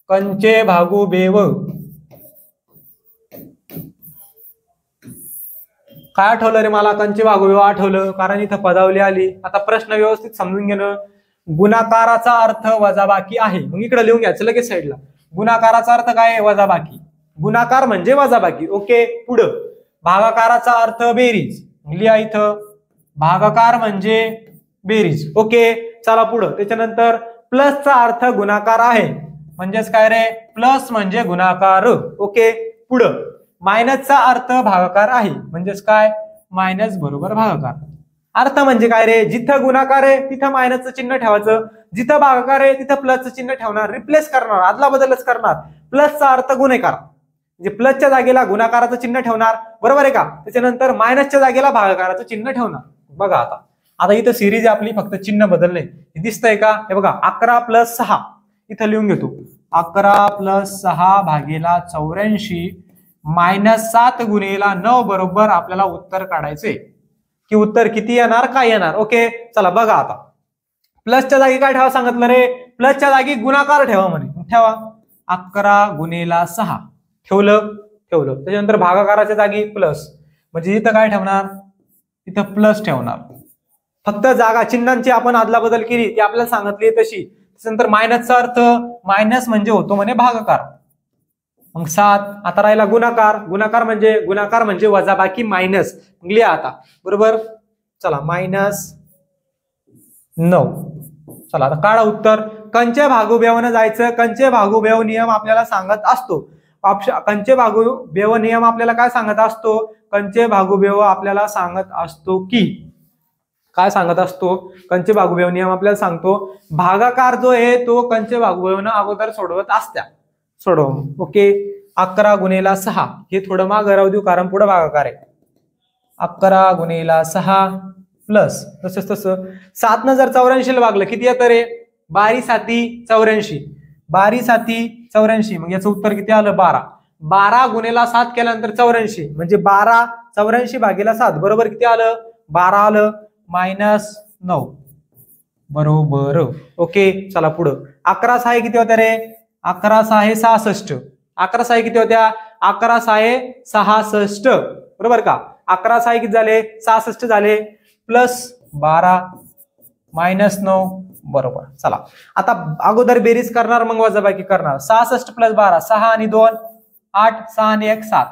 कंचे भागू बेव. काय आठवलं रे मला, कंचे भागू बेव आठवलं, कारण इथं पदावली आली. आता प्रश्न व्यवस्थित समजून घेणं. गुणाकाराचा अर्थ वजाबाकी आहे, मग इकडे लिहून घ्यायचं लगेच साईडला. गुणाकाराचा अर्थ काय आहे, वजाबाकी. गुणाकार म्हणजे वजाबाकी. ओके पुढं. भागाकाराचा अर्थ बेरीज, लिहा इथं भागाकार म्हणजे बेरीज. ओके चला पुढं. त्याच्यानंतर प्लसचा अर्थ गुणाकार आहे, म्हणजेच काय रे प्लस म्हणजे गुणाकार. ओके पुढं. मायनसचा अर्थ भागाकार आहे, म्हणजेच काय मायनस बरोबर भागाकार. अर्थ म्हणजे काय रे, जिथं गुणाकार आहे तिथं मायनसचं चिन्ह ठेवायचं, जिथं भागाकार आहे तिथं प्लसचं चिन्ह ठेवणार, रिप्लेस करणार, आदला बदलच करणार. प्लसचा अर्थ गुणाकार, म्हणजे प्लसच्या जागेला गुणाकाराचं चिन्ह ठेवणार बरोबर आहे का. त्याच्यानंतर मायनसच्या जागेला भागाकाराचं चिन्ह ठेवणार. बघा आता इथं सिरीज आपली फक्त चिन्ह बदलले, दिसतंय का. हे बघा 11 प्लस 6 इथं लिहून घेतो. 11 प्लस 6 भागेला 84 मायनस 7 गुणेला 9 बरोबर आपल्याला उत्तर काढायचे. की उत्तर किती येणार, काय येणार. ओके चला बघा. आता प्लसच्या जागी काय ठेवा सांगितलं रे, प्लसच्या जागी गुणाकार ठेवा म्हणे. ठेवा 11 गुणेला 6 ठेवलं त्याच्यानंतर भागाकाराच्या जागी प्लस, म्हणजे इथं काय ठेवणार, इथं प्लस ठेवणार. फक्त जागा चिन्हांची आपण आदला बदल केली ती आपल्याला सांगितली तशी. त्याच्यानंतर मायनसचा अर्थ, मायनस म्हणजे होतो म्हणे भागाकार. मग 7. आता राहिला गुणाकार. गुणाकार म्हणजे वजाबाकी मायनस. मग लिहा आता बरोबर. चला -9. चला आता काढा उत्तर. कंचे भागुबेवनं जायचं. कंचे भागुबेव नियम आपल्याला सांगत असतो. कंचे भागुबेव नियम आपल्याला काय सांगत असतो, कंचे भागुबेव आपल्याला सांगत असतो की काय सांगत असतो, कंचे भागुबेव नियम आपल्याला सांगतो भागाकार जो आहे तो कंचे भागुबेवनं अगोदर सोडवत असत्या. सोडव ओके. 11 गुणेला 6 हे थोडं मागं राहू देऊ कारण पुढे भागाकार आहे. 11 गुणेला 6 प्लस तसं 7 न जर 84 ला भागलं किती येतं रे, 12 7 84. 12 7 84 मग याचं उत्तर किती आलं 12. 12 गुणेला 7 केल्यानंतर 84 म्हणजे 12 84 भागेला 7 बरोबर किती आलं 12 आलं. -9 बरोबर ओके. चला पुढं. 11 6 किती होत्या रे, 11 6 66. 11 6 किती होत्या, 11 6 66 बरोबर का. 11 6 किती झाले 66 झाले प्लस 12 -9 बरोबर. चला आता अगोदर बेरीज करणार मग वजाबाकी करणार. 66 प्लस 12 6 आणि 2 8 6 आणि 1 7.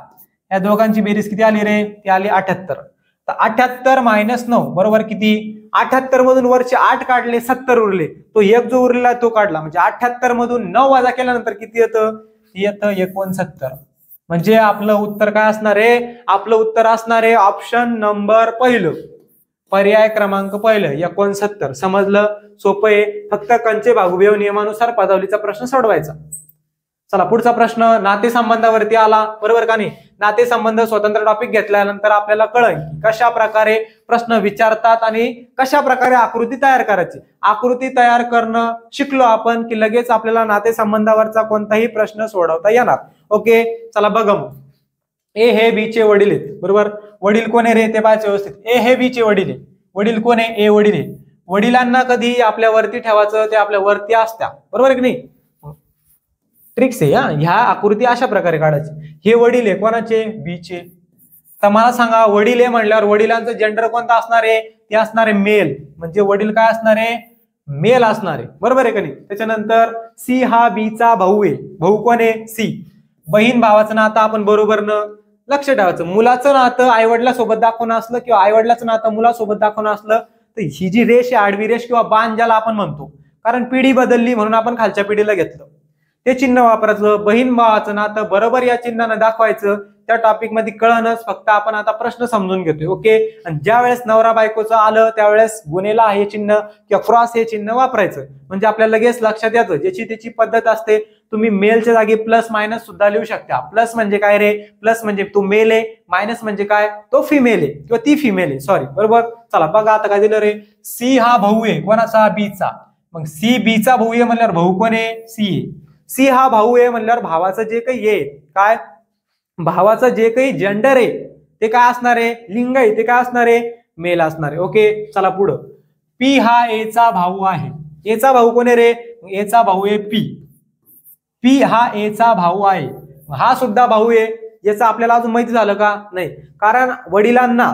या दोघांची बेरीज किती आली रे, ती आली 78. तर 78 -9 बरोबर किती, 78 मधून वरचे 8 काढले 70 उरले, तो एक जो उरलेला तो काढला म्हणजे 78 मधून 9 वजा केल्यानंतर किती येतं, येतं 69. म्हणजे आपलं उत्तर काय असणार आहे, आपलं उत्तर असणार आहे ऑप्शन नंबर पहिलं, पर्याय क्रमांक पहिलं 69. समजलं, सोपं आहे. फक्त कंचे भागुबेव नियमानुसार पदावलीचा प्रश्न सोडवायचा. चला पुढचा प्रश्न नातेसंबंधावरती आला बरोबर का नाही. नातेसंबंध स्वतंत्र टॉपिक घेतल्यानंतर आपल्याला कळेल कशा प्रकारे प्रश्न विचारतात आणि कशा प्रकारे आकृती तयार करायची. आकृती तयार करणं शिकलो आपण की लगेच आपल्याला नातेसंबंधावरचा कोणताही प्रश्न सोडवता येणार. ओके चला बघा मग. ए हे बी चे वडील आहेत बरोबर. वडील कोण आहे रे ते पाहायचे व्यवस्थित. ए हे बी चे वडील आहे. वडील कोण आहे, ए वडील आहे. वडिलांना कधी आपल्या वरती ठेवायचं, ते आपल्या वरती असत्या बरोबर की नाही. ट्रिक्स आहे ह्या आकृती अशा प्रकारे काढायची. हे वडील आहे कोणाचे, बी चे. तर मला सांगा वडील आहे म्हणल्यावर वडिलांचं जेंडर कोणतं असणार आहे, ते असणार आहे मेल. म्हणजे वडील काय असणार आहे, मेल असणार आहे बरोबर आहे का नाही. त्याच्यानंतर सी हा बी चा भाऊ आहे. भाऊ कोण आहे, सी. बहीण भावाचं नातं आपण बरोबर न लक्ष ठेवायचं. मुलाचं नातं आई वडिलांसोबत दाखवणं असलं किंवा आई वडिलाचं नातं मुलासोबत दाखवणं असलं तर ही जी रेष आहे आडवी रेष किंवा बाण ज्याला आपण म्हणतो, कारण पिढी बदलली म्हणून आपण खालच्या पिढीला घेतलं, ते चिन्ह वापरायचं. बहीण भावाचं नातं बरोबर या चिन्हानं दाखवायचं. त्या टॉपिक मध्ये कळणच, फक्त आपण आता प्रश्न समजून घेतोय ओके. आणि ज्या वेळेस नवरा बायकोचं आलं त्यावेळेस गुणेला हे चिन्ह किंवा क्रॉस हे चिन्ह वापरायचं. म्हणजे आपल्याला लगेच लक्षात येतं. ज्याची त्याची पद्धत असते. तुम्ही मेलच्या जागी प्लस मायनस सुद्धा लिहू शकता. प्लस म्हणजे काय रे, प्लस म्हणजे तो मेल आहे, मायनस म्हणजे काय, तो फिमेल आहे किंवा ती फिमेल आहे सॉरी बरोबर. चला बघा आता काय दिलं रे, सी हा भाऊ आहे कोणाचा, बी चा. मग सी बी चा भाऊ आहे म्हणल्यावर भाऊ कोण आहे, सी आहे. सी हा भाऊ आहे म्हणल्यावर भावाचं जे काही आहे काय, भावाचं जे काही जेंडर आहे ते काय असणार आहे, लिंग आहे ते काय असणार आहे, मेल असणार आहे. ओके चला पुढं. पी हा ए चा भाऊ आहे. ए चा भाऊ कोण आहे रे, ए चा भाऊ आहे पी. पी हा ए चा भाऊ आहे, हा सुद्धा भाऊ आहे. याचं आपल्याला अजून माहिती झालं का नाही, कारण वडिलांना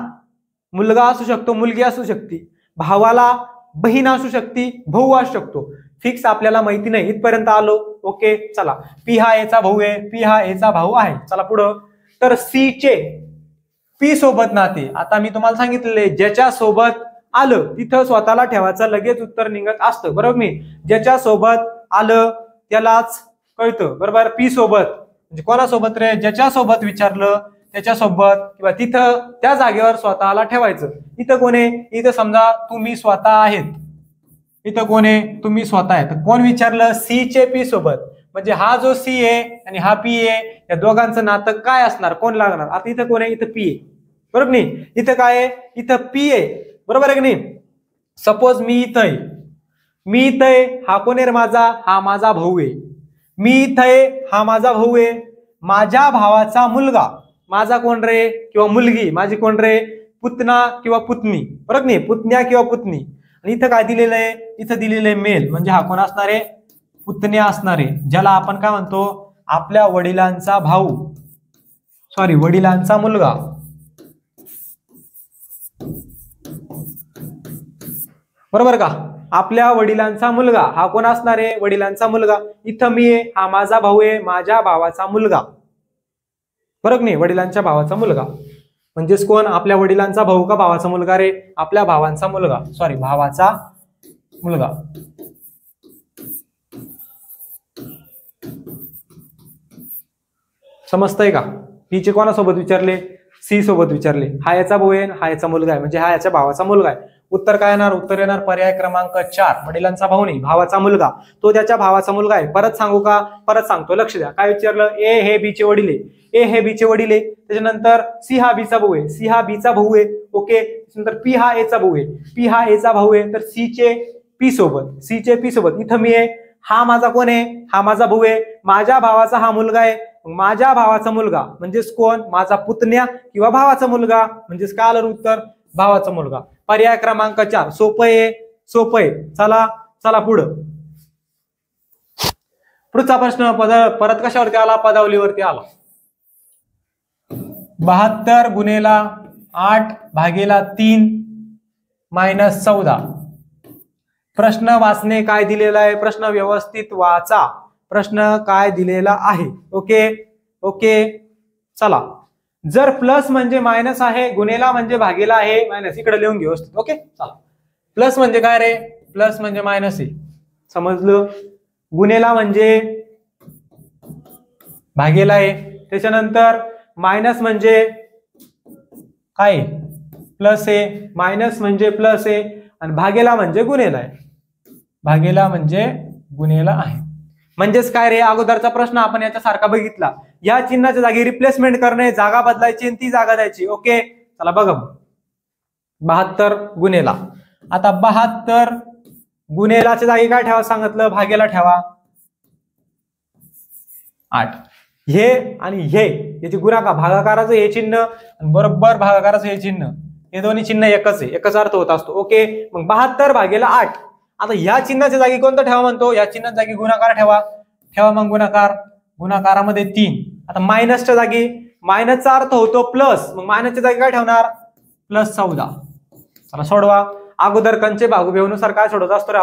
मुलगा असू शकतो, मुलगी असू शकते, भावाला बहीण असू शकते, भाऊ असू शकतो. फिक्स आपल्याला माहिती नाही. इथपर्यंत आलो ओके. चला पी हा एचा भाऊ आहे, पी हा एचा भाऊ आहे. चला पुढं. तर सी चे पी सोबत नाते. आता मी तुम्हाला सांगितलेले ज्याच्या सोबत आलं तिथं स्वतःला ठेवायचं, लगेच उत्तर निघत असतं बरोबर. मी ज्याच्या सोबत आलं त्यालाच कळतं बरोबर. पी सोबत म्हणजे कोणासोबत रे, ज्याच्या सोबत विचारलं त्याच्यासोबत किंवा तिथं त्या जागेवर स्वतःला ठेवायचं. इथं कोण आहे, इथं समजा तुम्ही स्वतः आहेत. इथं कोण आहे, तुम्ही स्वतः आहे. कोण विचारलं, सी चे पी सोबत. म्हणजे हा जो सी आहे आणि हा पी आहे, या दोघांचं नातं काय असणार, कोण लागणार. आता इथं कोण आहे, इथं पी आहे बरोबर नाही. इथं काय आहे, इथं पी आहे बरोबर आहे की नाही. सपोज मी इथं आहे, मी इथं आहे, हा कोण आहे माझा, हा माझा भाऊ आहे. मी इथं आहे, हा माझा भाऊ आहे. माझ्या भावाचा मुलगा माझा कोण रे, किंवा मुलगी माझी कोण रे, पुतना किंवा पुतणी बरोबर नाही, पुतण्या किंवा पुतणी. आणि इथं काय दिलेलं आहे, इथं दिलेलं आहे मेल. म्हणजे हा कोण असणार आहे, पुतण्या असणार आहे, ज्याला आपण काय म्हणतो आपल्या वडिलांचा भाऊ, सॉरी वडिलांचा मुलगा, बरोबर का? आपल्या वडिलांचा मुलगा हा कोण असणार आहे? वडिलांचा मुलगा. इथं मी आहे, हा माझा भाऊ आहे, माझ्या भावाचा मुलगा, बरोबर नाही? वडिलांच्या भावाचा मुलगा म्हणजेच कोण? आपल्या वडिलांचा भाऊ का भावाचा मुलगा रे? आपल्या भावांचा मुलगा, सॉरी भावाचा मुलगा. समजतंय का? पीचे कोणासोबत विचारले? सी सोबत विचारले. हा याचा भाऊ आहे, हा याचा मुलगा आहे, म्हणजे हा याच्या भावाचा मुलगा आहे. उत्तर काय येणार? उत्तर येणार पर्याय क्रमांक 4. वडिलांचा भाऊ नाही, भावाचा मुलगा, तो त्याच्या भावाचा मुलगा आहे. परत सांगू का? परत सांगतो, लक्ष द्या. काय विचारलं? ए हे बी चे वडील आहे, ए हे बी चे वडील आहे. त्याच्यानंतर सी हा बी चा भाऊ आहे, सी हा बी चा भाऊ आहे. ओके. त्याच्यानंतर पी हा ए चा भाऊ आहे, पी हा ए चा भाऊ आहे. तर सी चे पी सोबत, सी चे पी सोबत. इथं मी आहे, हा माझा कोण आहे? हा माझा भाऊ आहे. माझ्या भावाचा हा मुलगा आहे, माझ्या भावाचा मुलगा म्हणजेच कोण? माझा पुतण्या किंवा भावाचा मुलगा, म्हणजेच काय आलं उत्तर? भावाचा मुलगा. पर्याय क्रमांक 4. सोपं आहे, सोपं आहे. चला चला पुढं. पुढचा प्रश्न परत कशावरती आला? पदावलीवरती आला. 72 गुणेला 8 भागेला 3 मायनस 14. प्रश्न वाचणे काय दिलेला आहे? प्रश्न व्यवस्थित वाचा. प्रश्न काय दिलेला आहे? Okay okay. चला, जर प्लस म्हणजे मायनस आहे, गुणेला म्हणजे भागेला आहे, मायनस इकडे लिहून घेऊ. ओके चला. प्लस म्हणजे काय रे? प्लस म्हणजे मायनस आहे, समजलं? गुणेला म्हणजे भागेला आहे. त्याच्यानंतर मायनस म्हणजे काय? प्लस आहे. मायनस म्हणजे प्लस आहे आणि भागेला म्हणजे गुणेला आहे. भागेला म्हणजे गुणेला आहे. म्हणजेच काय रे? अगोदरचा प्रश्न आपण याच्यासारखा बघितला. या चिन्हाच्या जागी रिप्लेसमेंट करणे, जागा बदलायची आणि ती जागा द्यायची. ओके चला बघा. 72 गुणेला. आता 72 गुणेलाच्या जागी काय ठेवा सांगितलं? भागेला ठेवा 8. हे आणि हे याची गुणाकार, भागाकाराचं हे चिन्ह आणि बरोबर भागाकाराचं हे चिन्ह, हे दोन्ही चिन्ह एकच आहे, एकच अर्थ होत असतो. ओके. मग 72 भागेला 8. आता ह्या चिन्हाच्या जागी कोणतं ठेवा म्हणतो? या चिन्हाच्या जागी गुणाकार ठेवा. ठेवा मग गुणाकार. गुणाकारामध्ये 3. आता मायनसच्या जागी, मायनसचा अर्थ होतो प्लस, मग मायनसच्या जागी काय ठेवणार? प्लस 14. चला सोडवा. अगोदर कंचे भागुभेवनुसार काय सोडत असतो रे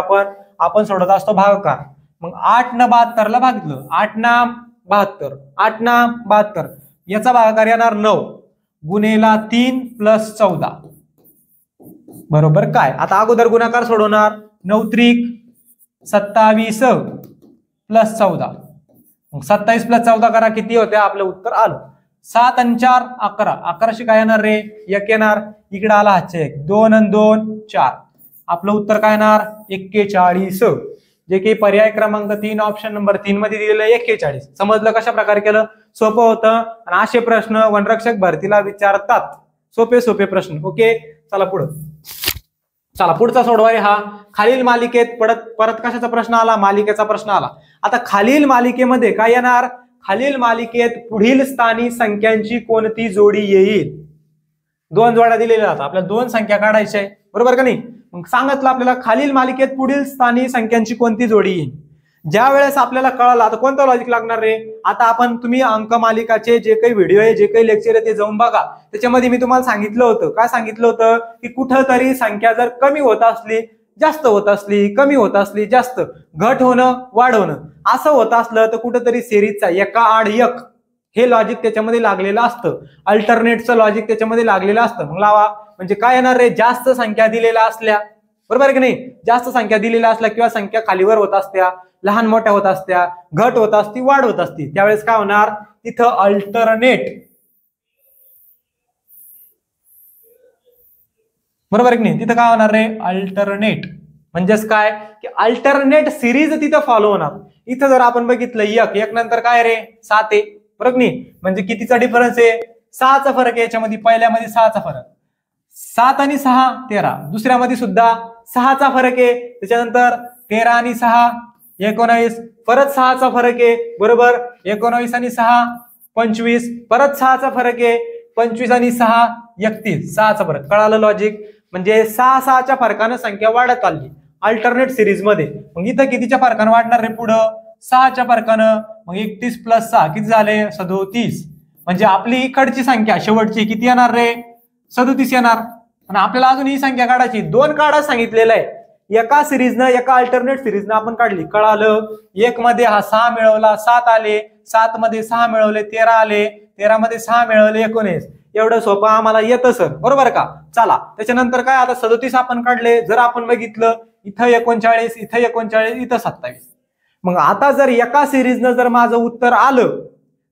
आपण सोडत असतो भागाकार. मग 8 न 72 ला भागितलं, 8 ना 72, 8 ना 72, याचा भागाकार येणार 9 गुणेला 3 प्लस 14 बरोबर काय? आता अगोदर गुणाकार सोडवणार. 9 त्रिक 27 प्लस 14, मग 27 प्लस 14 करा, किती होते? आपलं उत्तर आलं. 7 आणि 4 11, 11शी काय येणार रे? 1 येणार. इकडे आला हातचे 1, 2 आणि 2 4, आपलं उत्तर काय येणार? 41. जे की पर्याय क्रमांक 3 ऑप्शन नंबर 3 मध्ये दिलेलं 41. समजलं कशा प्रकारे केलं? सोपं होतं. आणि असे प्रश्न वनरक्षक भरतीला विचारतात, सोपे सोपे प्रश्न. ओके चला पुढे. चला पुढचा सोडवा हा. खालील मालिकेत परत कशाचा प्रश्न आला? मालिकेचा प्रश्न आला. आता खालील मालिकेमध्ये काय येणार? खालील मालिकेत पुढील स्थानी संख्यांची कोणती जोडी येईल? 2 जोड्या दिलेल्या आहेत, आपल्याला 2 संख्या काढायच्या आहे, बरोबर का नाही? मग सांगितलं आपल्याला खालील मालिकेत पुढील स्थानी संख्यांची कोणती जोडी येईल. ज्या वेळेस आपल्याला कळालं, आता कोणतं लॉजिक लागणार रे? आता आपण तुम्ही अंक मालिकाचे जे काही व्हिडिओ आहे, जे काही लेक्चर आहे ते जाऊन बघा. त्याच्यामध्ये मी तुम्हाला सांगितलं होतं, काय सांगितलं होतं? की कुठंतरी संख्या जर कमी होत असली, जास्त होत असली, कमी होत असली, जास्त, घट होणं, वाढ होणं असं होत असलं तर कुठंतरी सेरीजचा एका आड एक हे लॉजिक त्याच्यामध्ये लागलेलं असतं. अल्टरनेटचं लॉजिक त्याच्यामध्ये लागलेलं असतं. मग लावा. म्हणजे काय येणार रे? जास्त संख्या दिलेल्या असल्या, बरोबर आहे की नाही? जास्त संख्या दिलेल्या असल्या किंवा संख्या खालीवर होत असत्या, लहान मोठ्या होत असत्या, घट होत असती, वाढ होत असती, त्यावेळेस काय होणार? तिथं अल्टरनेट, बरोबर आहे की नाही? तिथं काय होणार रे? अल्टरनेट. म्हणजेच काय? की अल्टरनेट सिरीज तिथं फॉलो होणार. इथं जर आपण बघितलं 1 नंतर काय रे? 7 आहे, बरोबर नाही? म्हणजे कितीचा डिफरन्स आहे? 6चा फरक आहे. याच्यामध्ये पहिल्यामध्ये 6चा फरक, 7 आणि 6 13, दुसऱ्यामध्ये सुद्धा 6चा फरक आहे. त्याच्यानंतर 13 आणि 6 19, परत 6चा फरक आहे, बरोबर? 19 आणि 6 25, परत 6चा फरक आहे, 25 आणि 6 31, 6चा फरक. कळालं लॉजिक? म्हणजे 6च्या फरकानं संख्या वाढत चालली अल्टरनेट सिरीज मध्ये. मग इथं कितीच्या फरकानं वाढणार रे? पुढं 6च्या फरकानं, मग 31 + 6 किती झाले 37. म्हणजे आपली इकडची संख्या शेवटची किती येणार रे 37 येणार. आणि आपल्याला अजून ही संख्या काढायची, 2 काढा सांगितलेलं आहे. एका सिरीजनं एका अल्टरनेट सिरीजनं आपण काढली, कळालं. 1 मध्ये हा 6 मिळवला 7 आले, 7 मध्ये 6 मिळवले 13 आले, 13 मध्ये 6 मिळवले 19. एवढं सोपं आम्हाला येतं सर, बरोबर का. चला त्याच्यानंतर काय, आता 37 आपण काढले. जर आपण बघितलं इथं 39, इथं 39, इथं 27. मग आता जर एका सिरीजनं जर माझं उत्तर आलं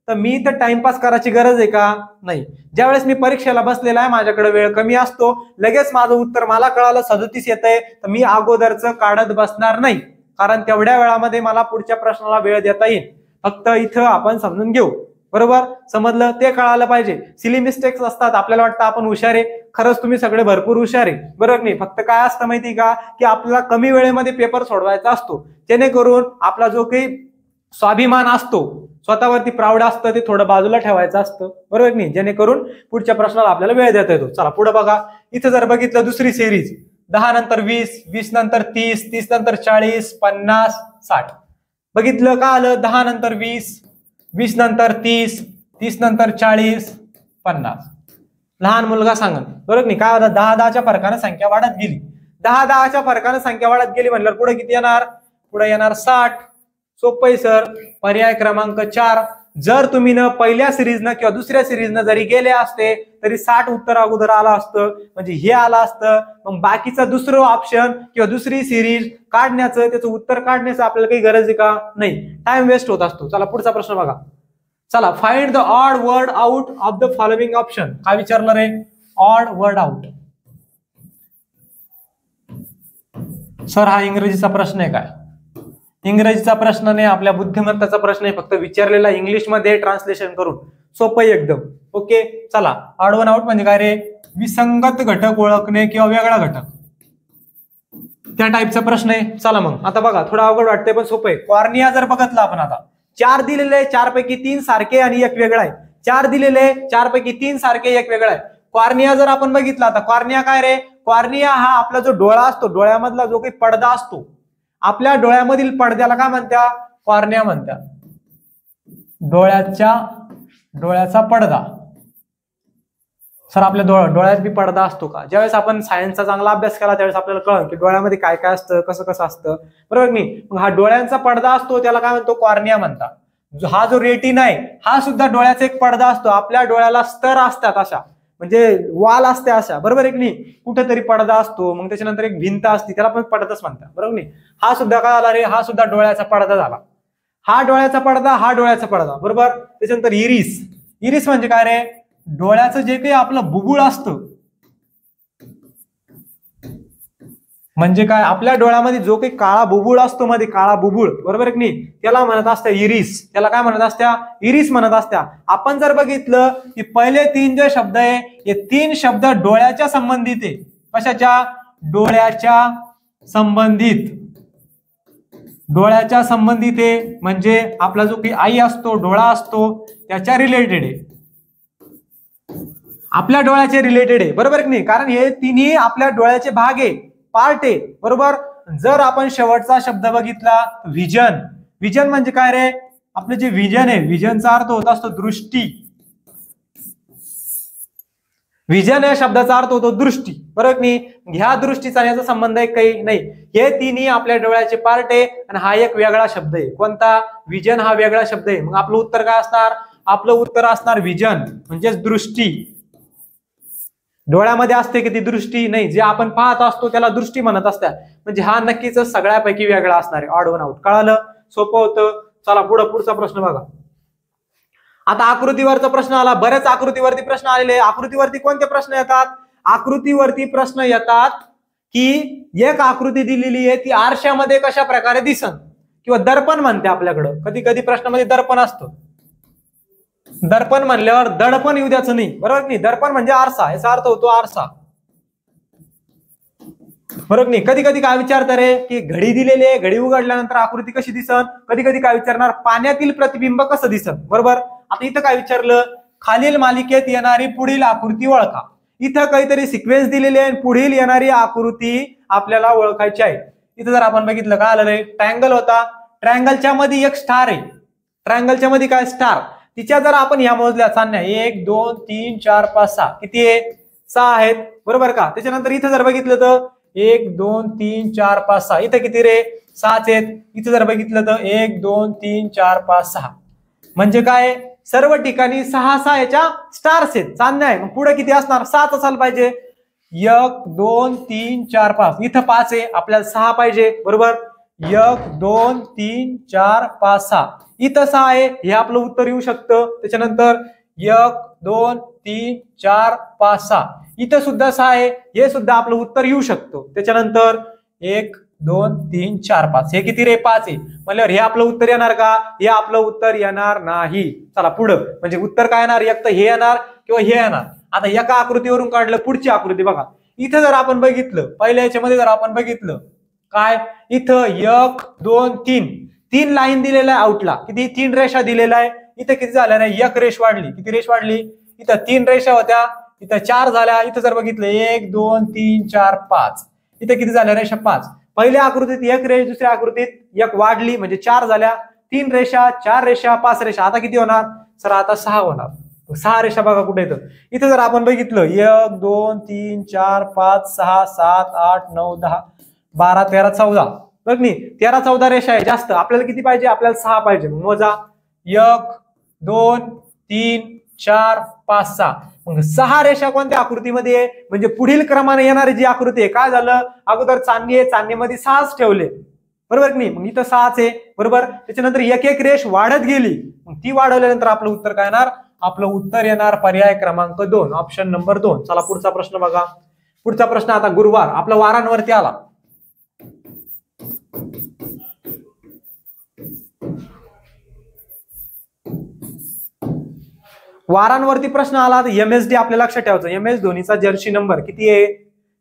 तर मी तर टाइमपास करायची गरज आहे का, नाही. ज्यावेळेस मी परीक्षेला बसलेला आहे, माझ्याकडे वेळ कमी असतो, लगेच माझं उत्तर मला कळालं 37 येतंय, तर मी अगोदरचं काढत बसणार नाही, कारण तेवढ्या वेळामध्ये मला पुढच्या प्रश्नाला वेळ देता येईल. फक्त इथं आपण समजून घेऊ, बरोबर. समजलं, ते कळालं पाहिजे. सिली मिस्टेक्स असतात, आपल्याला वाटतं आपण हुशार आहे, खरंच तुम्ही सगळे भरपूर हुशार आहे, बरोबर नाही. फक्त काय असतं माहिती का, की आपल्याला कमी वेळेमध्ये पेपर सोडवायचा असतो, जेणेकरून आपला जो काही स्वाभिमान असतो, स्वतःवरती प्राऊड असतं, ते थोडं बाजूला ठेवायचं असतं, बरोबर नाही, जेणेकरून पुढच्या प्रश्नाला आपल्याला वेळ देता येतो. चला पुढे बघा. इथं जर बघितलं दुसरी सिरीज, 10 नंतर 20, 20 नंतर 30, 30 नंतर 40, 50, 60. बघितलं का आलं, 10 नंतर 20, 20 नंतर 30, 30 नंतर 40, 50. लहान मुलगा सांगत, बरोबर नाही. काय होतं, 10-10च्या फरकानं संख्या वाढत गेली. 10-10च्या फरकानं संख्या वाढत गेली म्हणल्यावर पुढे किती येणार, पुढे येणार 60. सोपं सर. पर्याय क्रमांक 4. जर तुम्ही न पहिल्या सिरीजनं किंवा दुसऱ्या सिरीजनं जरी गेले असते तरी 60 उत्तर अगोदर आलं असतं, म्हणजे हे आलं असतं. मग बाकीचं दुसरं ऑप्शन किंवा दुसरी सिरीज काढण्याचं, त्याचं उत्तर काढण्याचं आपल्याला काही गरज आहे का, नाही. टाइम वेस्ट होत असतो. चला पुढचा प्रश्न बघा. चला, find the odd word out of the following option. काय विचारलं रे, ऑड वर्ड आउट. सर हा इंग्रजीचा प्रश्न आहे काय, इंग्रजीचा प्रश्न नाही, आपल्या बुद्धिमत्ताचा प्रश्न आहे, फक्त विचारलेला इंग्लिश मध्ये ट्रान्सलेशन करून. सोपं एकदम. ओके चला. ऑड वन आउट म्हणजे काय रे, विसंगत घटक ओळखणे किंवा वेगळा घटक, त्या टाईपचा प्रश्न आहे. चला मग आता बघा, थोडा अवघड वाटतंय पण सोपं आहे. कॉर्निया जर बघितलं आपण, आता 4 दिलेले, 4 पैकी 3 सारखे आणि 1 वेगळा आहे. 4 दिलेले, 4 पैकी 3 सारखे 1 वेगळा आहे. कॉर्निया जर आपण बघितला, आता कॉर्निया काय रे, कॉर्निया हा आपला जो डोळा असतो, डोळ्यामधला जो काही पडदा असतो, आपल्या डोळ्यामधील पडद्याला काय म्हणत्या, कॉर्निया म्हणत्या. डोळ्याचा पडदा. सर आपल्या डोळ्यात बी पडदा असतो का? ज्यावेळेस आपण सायन्सचा चांगला अभ्यास केला त्यावेळेस आपल्याला कळलं की डोळ्यामध्ये काय काय असतं, कसं कसं असतं, बरोबर नाही. मग हा डोळ्यांचा पडदा असतो, त्याला काय म्हणतो, कॉर्निया म्हणतात. हा जो रेटिना आहे, हा सुद्धा डोळ्याचा एक पडदा असतो. आपल्या डोळ्याला स्तर असतात अशा, म्हणजे वाल असते अशा, बरोबर आहे की नाही. कुठेतरी पडदा असतो, मग त्याच्यानंतर एक भिंत असते, त्याला पण पडदाच म्हणतात, बरोबर नाही. हा सुद्धा काय झाला रे, हा सुद्धा डोळ्याचा पडदा झाला. हा डोळ्याचा पडदा, हा डोळ्याचा पडदा, बरोबर. त्याच्यानंतर इरिस. इरिस म्हणजे काय रे, डोळ्याचं जे काही आपलं बुबुळ असतं, म्हणजे काय, आपल्या डोळ्यामध्ये जो काही काळा बुबुळ असतो, मध्ये काळा बुबुळ, बरोबर आहे की नाही, त्याला म्हणत असत्या इरिस. त्याला काय म्हणत असत्या, इरिस म्हणत असत्या. आपण जर बघितलं की पहिले 3 जे शब्द आहे, हे 3 शब्द डोळ्याच्या संबंधित आहे. कशाच्या, डोळ्याच्या संबंधित. डोळ्याच्या संबंधित आहे म्हणजे आपला जो काही आई असतो, डोळा असतो, त्याच्या रिलेटेड आहे, आपल्या डोळ्याचे रिलेटेड आहे, बरोबर की नाही. कारण हे तिन्ही आपल्या डोळ्याचे भाग आहे, पार्ट आहे, बरोबर. जर आपण शेवटचा शब्द बघितला, व्हिजन. व्हिजन म्हणजे काय रे, आपलं जे व्हिजन आहे, व्हिजनचा अर्थ होत असतो दृष्टी. व्हिजन या शब्दाचा अर्थ होतो दृष्टी, बरोबर नाही. ह्या दृष्टीचा याचा संबंध आहे काही नाही. हे तिन्ही आपल्या डोळ्याचे पार्ट आहे आणि हा एक वेगळा शब्द आहे. कोणता, व्हिजन हा वेगळा शब्द आहे. मग आपलं उत्तर काय असणार, आपलं उत्तर असणार व्हिजन म्हणजेच दृष्टी. डोळ्यामध्ये असते की ती दृष्टी नाही, जे आपण पाहत असतो त्याला दृष्टी म्हणत असतात. म्हणजे हा नक्कीच सगळ्यापैकी वेगळा असणार आहे. Odd one out. कळालं, सोपं होतं. चला पुढचा प्रश्न बघा. आता आकृतीवरचा प्रश्न आला. बरेच आकृतीवरती प्रश्न आलेले. आकृतीवरती कोणते प्रश्न येतात, आकृतीवरती प्रश्न येतात की एक आकृती दिलेली आहे, ती आरशामध्ये कशा प्रकारे दिसन, किंवा दर्पण म्हणते आपल्याकडं. कधी कधी प्रश्नामध्ये दर्पण असतं. दर्पण म्हणल्यावर दडपण येऊ द्यायचं नाही, बरोबर नाही. दर्पण म्हणजे आरसा, याचा अर्थ होतो आरसा, बरोबर नाही. कधी कधी काय विचारतात रे, की घडी दिलेली आहे, घडी उघडल्यानंतर आकृती कशी दिसन. कधी कधी काय विचारणार, पाण्यातील प्रतिबिंब कसं दिसन, बरोबर. आता इथं काय विचारलं, खालील मालिकेत येणारी पुढील आकृती ओळखा. इथं काहीतरी सिक्वेन्स दिलेली आहे, पुढील येणारी आकृती आपल्याला ओळखायची आहे. इथं जर आपण बघितलं काय आलं रे, ट्रायंगल होता. ट्रायंगलच्या मध्ये एक स्टार आहे, ट्रायंगलच्या मध्ये काय स्टार, तिच्या जर आपण ह्या मोजल्या चांदण्या 1 2 3 4 5 6 किती आहे 6 आहेत बरोबर का. त्याच्यानंतर इथं जर बघितलं तर 1 2 3 4 5 6 इथं किती रे 6 आहेत. इथं जर बघितलं तर 1 2 3 4 5 6 म्हणजे काय सर्व ठिकाणी 6 याच्या स्टार्स आहेत चांदण्या आहे. मग पुढे किती असणार 7 असायला पाहिजे. 1 2 3 4 5 इथं 5 आहे आपल्याला 6 पाहिजे बरोबर. 1 2 3 4 5 6 इथं 6 आहे हे आपलं उत्तर येऊ शकतं. त्याच्यानंतर 1 2 3 4 5 6 इथं सुद्धा 6 आहे हे सुद्धा आपलं उत्तर येऊ शकतो. त्याच्यानंतर 1 2 3 4 5 हे किती रे 5 आहे म्हणल्यावर हे आपलं उत्तर येणार का, हे आपलं उत्तर येणार नाही. चला पुढं म्हणजे उत्तर काय येणार, एक तर हे येणार किंवा हे येणार. आता एका आकृतीवरून काढलं पुढची आकृती बघा. इथं जर आपण बघितलं पहिल्या याच्यामध्ये जर आपण बघितलं काय इथं 1 2 3 3 लाईन दिलेला आहे आउटला, किती 3 रेषा दिलेला आहे. इथं किती झाल्या नाही 1 रेष वाढली, किती रेष वाढली इथं 3 रेषा होत्या इथं 4 झाल्या. इथं जर बघितलं 1 2 3 4 5 इथं किती झाल्या रेषा 5. पहिल्या आकृतीत 1 रेष दुसऱ्या आकृतीत 1 वाढली म्हणजे 4 झाल्या. 3 रेषा 4 रेषा 5 रेषा आता किती होणार सर आता 6 होणार. 6 रेषा बघा कुठे येतं. इथं जर आपण बघितलं 1 2 3 4 5 6 7 8 9 10 12 13 14 बघ नी 13 14 रेषा आहे जास्त. आपल्याला किती पाहिजे आपल्याला 6 पाहिजे. मोजा 1 2 3 4 5 6 मग 6 रेषा कोणत्या आकृतीमध्ये आहे म्हणजे पुढील क्रमाने येणारी जी आकृती आहे काय झालं अगोदर चांदणी आहे चांदणीमध्ये 6 ठेवले बरोबर की नाही. मग इथं 6 आहे बरोबर. त्याच्यानंतर एक एक रेष वाढत गेली मग ती वाढवल्यानंतर आपलं उत्तर काय येणार, आपलं उत्तर येणार पर्याय क्रमांक 2 ऑप्शन नंबर 2. चला पुढचा प्रश्न बघा. पुढचा प्रश्न आता गुरुवार आपला वारांवरती आला. वारांवरती प्रश्न आला तर MSD आपल्याला लक्षात ठेवायचं. MS धोनीचा जर्सी नंबर किती आहे,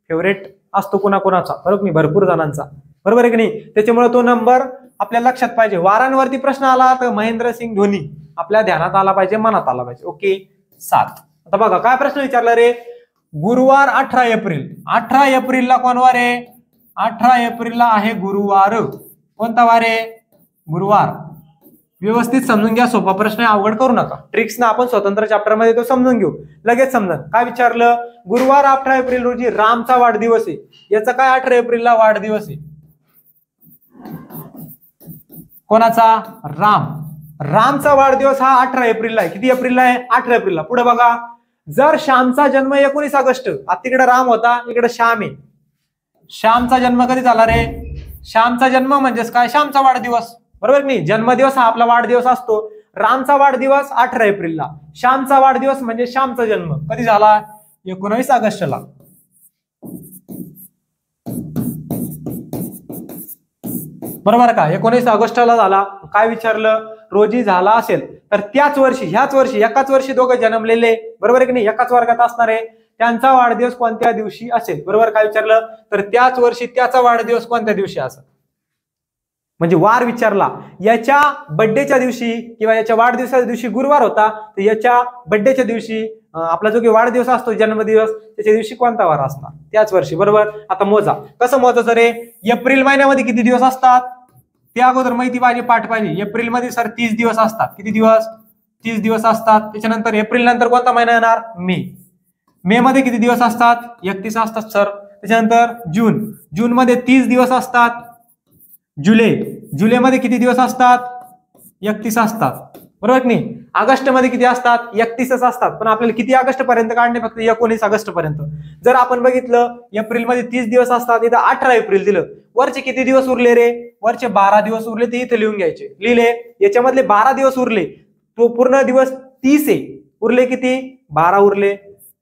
फेवरेट असतो कोणाकोणाचा बरोबर नाही भरपूर जणांचा बरोबर आहे की नाही. त्याच्यामुळे तो नंबर आपल्याला लक्षात पाहिजे. वारांवरती प्रश्न आला तर महेंद्रसिंग धोनी आपल्या ध्यानात आला पाहिजे मनात आला पाहिजे. ओके 7. आता बघा काय प्रश्न विचारला रे. गुरुवार 18 एप्रिल 18 एप्रिलला कोण वार आहे 18 एप्रिलला आहे गुरुवार. कोणता वार आहे गुरुवार. व्यवस्थित समजून घ्या सोपा प्रश्न आहे अवघड करू नका. ट्रिक्स ना आपण स्वतंत्र चॅप्टर मध्ये तो समजून घेऊ लगेच समजा. काय विचारलं गुरुवार 18 एप्रिल रोजी रामचा वाढदिवस आहे. याचा काय 18 एप्रिलला वाढदिवस आहे कोणाचा राम. रामचा वाढदिवस हा 18 एप्रिलला आहे. किती एप्रिलला आहे 18 एप्रिलला. पुढे बघा जर श्यामचा जन्म 19 ऑगस्ट आता तिकडे राम होता इकडे श्याम आहे. श्यामचा जन्म कधी झाला रे श्यामचा जन्म म्हणजेच काय श्यामचा वाढदिवस बरोबर नाही. जन्मदिवस हा आपला वाढदिवस असतो. रामचा वाढदिवस 18 एप्रिलला. श्यामचा वाढदिवस म्हणजे श्यामचा जन्म कधी झाला 19 ऑगस्टला. बरोबर का 19 ऑगस्टला झाला. काय विचारलं रोजी झाला असेल तर त्याच वर्षी ह्याच वर्षी एकाच वर्षी दोघं जन्मलेले बरोबर आहे की नाही एकाच वर्गात असणारे त्यांचा वाढदिवस कोणत्या दिवशी असेल बरोबर. काय विचारलं तर त्याच वर्षी त्याचा वाढदिवस कोणत्या दिवशी असेल म्हणजे वार विचारला. याच्या बर्थडेच्या दिवशी किंवा याच्या वाढदिवसाच्या दिवशी गुरुवार होता तर याच्या बर्थडेच्या दिवशी आपला जो काही वाढदिवस असतो जन्मदिवस त्याच्या दिवशी कोणता वार असणार त्याच वर्षी बरोबर. आता मोजा कसं मोजायचं रे. एप्रिल महिन्यामध्ये किती दिवस असतात ते अगोदर माहिती पाहिजे पाठ पाहिजे. एप्रिल मध्ये सर 30 दिवस असतात. किती दिवस 30 दिवस असतात. त्याच्यानंतर एप्रिल नंतर कोणता महिना येणार मे. मे मध्ये किती दिवस असतात 31 असतात सर. त्याच्यानंतर जून. जून मध्ये 30 दिवस असतात. जुलै. जुलैमध्ये किती दिवस असतात 31 असतात बरोबर की नाही. ऑगस्ट मध्ये किती असतात 31च असतात. पण आपल्याला किती ऑगस्ट पर्यंत काढणे फक्त 19 ऑगस्ट पर्यंत. जर आपण बघितलं एप्रिल मध्ये 30 दिवस असतात इथं 18 एप्रिल दिलं. वरचे किती दिवस उरले रे वरचे 12 दिवस उरले ते इथे लिहून घ्यायचे. लिहिले याच्यामधले 12 दिवस उरले तो पूर्ण दिवस 30 आहे. उरले किती 12 उरले.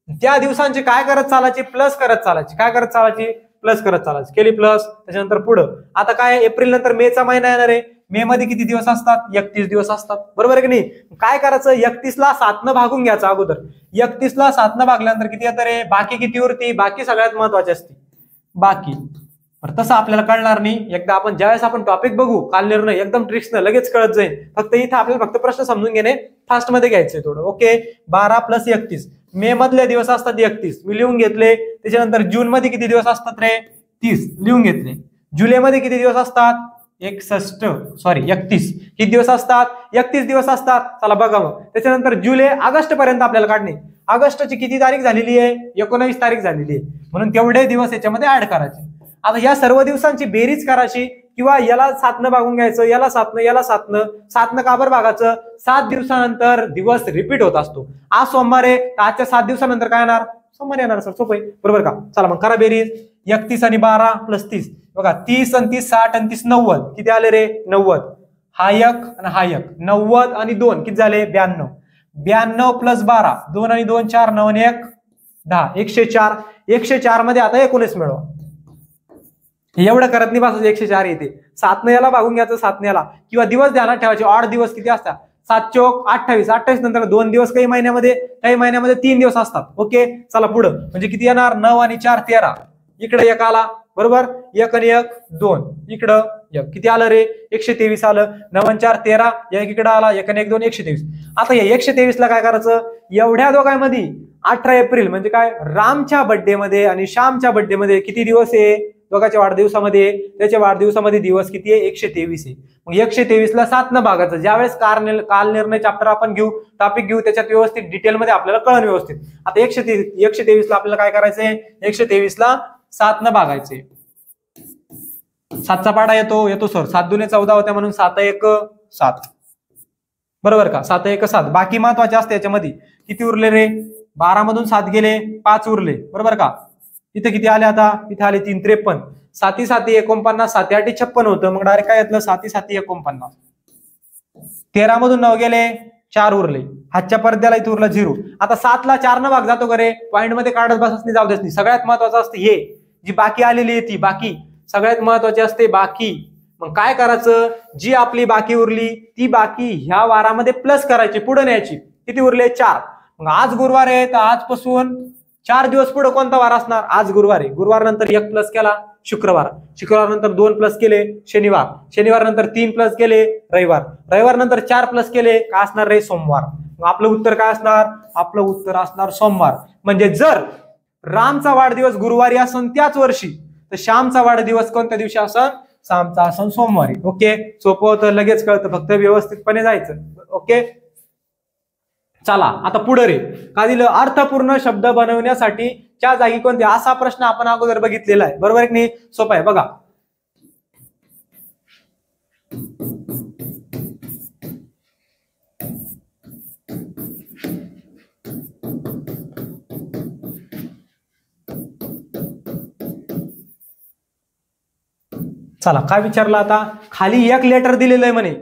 त्या दिवसांचे काय करत चालायचे प्लस करत चालायचे. काय करत चालायची प्लस करत चालायची. केली प्लस. त्याच्यानंतर पुढं आता काय एप्रिल नंतर मेचा महिना येणार आहे. मे मध्ये किती दिवस असतात 31 दिवस असतात बरोबर आहे की नाही. काय करायचं 31 ला 7 न भागून घ्यायचं अगोदर. 31 ला 7 न भागल्यानंतर किती येतं रे बाकी किती उरती बाकी सगळ्यात महत्वाची असते बाकी. तसं आपल्याला कळणार नाही. एकदा आपण ज्यावेळेस आपण टॉपिक बघू काल निर्णय एकदम ट्रिक्सनं लगेच कळत जाईल. फक्त इथं आपल्याला फक्त प्रश्न समजून घेणे फास्ट मध्ये घ्यायचंय थोडं. ओके 12 + 31 मे मधले दिवस असतात 31 मी लिहून घेतले. त्याच्यानंतर जून मध्ये किती दिवस असतात रे 30 लिहून घेतले. जुलै मध्ये किती दिवस असतात 31 किती दिवस असतात? 31 दिवस असतात. चला बघा मग. त्याच्यानंतर जुलै ऑगस्ट पर्यंत आपल्याला काढणे. ऑगस्टची किती तारीख झालेली आहे? 19 तारीख झालेली आहे. म्हणून तेवढे दिवस याच्यामध्ये ऍड करायचे. आता या सर्व दिवसांची बेरीज करायची किंवा याला 7 भागून घ्यायचं, याला 7 याला 7 का बरं भागायचं? 7 दिवसानंतर दिवस रिपीट होत असतो. आज सोमवार आहे, तर आजच्या 7 दिवसानंतर काय येणार? सोमवार येणार सर. सोपं आहे, बरोबर का? चला मग करा बेरीज. 31 आणि 12 प्लस 30. बघा 30 आणि 30 60 आणि 30 90. किती आले रे? 90. हा एक आणि हा एक. 90 आणि 2 किती झाले? 92. 92 प्लस 12. 2 आणि 2 4, 9 आणि 1 10. 104. 104 मध्ये आता 19 मिळवा. एवढं करत नाही बस 104 येते. 7 याला भागून घ्यायचं, 7 याला, किंवा दिवस ध्यानात ठेवायचे. ऑड दिवस किती असतात? 7 चोक 28. 28 नंतर 2 दिवस काही महिन्यामध्ये 3 दिवस असतात. ओके, चला पुढं. म्हणजे किती येणार? 9 आणि 4 13. इकडे 1 आला, बरोबर? 1 आणि 1 2. इकडं 1 किती आलं रे? 123 आलं. 9 आणि 4 13. 1 इकडे आला. 1 आणि 1 2 123. आता या 123 ला काय करायचं? एवढ्या दोघांमध्ये 18 एप्रिल म्हणजे काय? रामच्या बर्थडे मध्ये आणि श्यामच्या बर्थडे मध्ये किती दिवस आहे? दोघांच्या वाढदिवसामध्ये. त्याच्या वाढदिवसामध्ये दिवस किती आहे? 123 आहे. मग 123 ला 7 न भागायचं. ज्यावेळेस काल निर्णय चॅप्टर आपण घेऊ, टॉपिक घेऊ, त्याच्यात व्यवस्थित डिटेलमध्ये आपल्याला कळण व्यवस्थित. आता 123 ला आपल्याला काय करायचंय? 123 ला 7 न भागायचे. 7चा पाडा येतो सर. 7 दुने 14 होत्या म्हणून 7 1 7. बरोबर का? 7 1 7. बाकी महत्वाचे असते याच्यामध्ये. किती उरले रे? 12 मधून 7 गेले, 5 उरले. बरोबर का? इथे किती आले? आता इथे आले 3 53. 7 7 49. 7 8 56 होतं. मग डायरेक्ट काय येतलं? 7 7 49. 13 मधून 9 गेले, 4 उरले. हातच्या पडद्याला इथे उरला 0. आता 7 ला 4 न भाग जातो का रे? पॉईंट मध्ये काढत बसत नाही, जाऊ देत नाही. सगळ्यात महत्वाचं असतं हे, जी बाकी आलेली आहे ती बाकी सगळ्यात महत्वाची असते. बाकी मग काय करायचं? जी आपली बाकी उरली ती बाकी ह्या वारामध्ये प्लस करायची, पुढे न्यायची. किती उरले? 4. मग आज गुरुवार आहे, तर आजपासून 4 दिवस पुढे कोणता वार असणार? आज गुरुवार आहे. गुरुवार नंतर 1 प्लस केला शुक्रवार. शुक्रवार नंतर 2 प्लस केले शनिवार. शनिवार नंतर 3 प्लस केले रविवार. रविवार नंतर 4 प्लस केले काय असणार रे? सोमवार. मग आपलं उत्तर काय असणार? आपलं उत्तर असणार सोमवार. म्हणजे जर रामचा वाढदिवस गुरुवारी असन त्याच वर्षी, तर श्यामचा वाढदिवस कोणत्या दिवशी असन? श्यामचा असन सोमवारी. ओके, सोपं होतं, लगेच कळतं, फक्त व्यवस्थितपणे जायचं. ओके, चला आता पुढे रे. का दिलं? अर्थपूर्ण शब्द बनवण्यासाठी च्या जागी कोणते? असा प्रश्न आपण अगोदर बघितलेला आहे. बरोबर आहे की नाही? सोपा आहे बघा. चला काय विचारलं आता? खाली एक लेटर दिलेलं आहे म्हणे.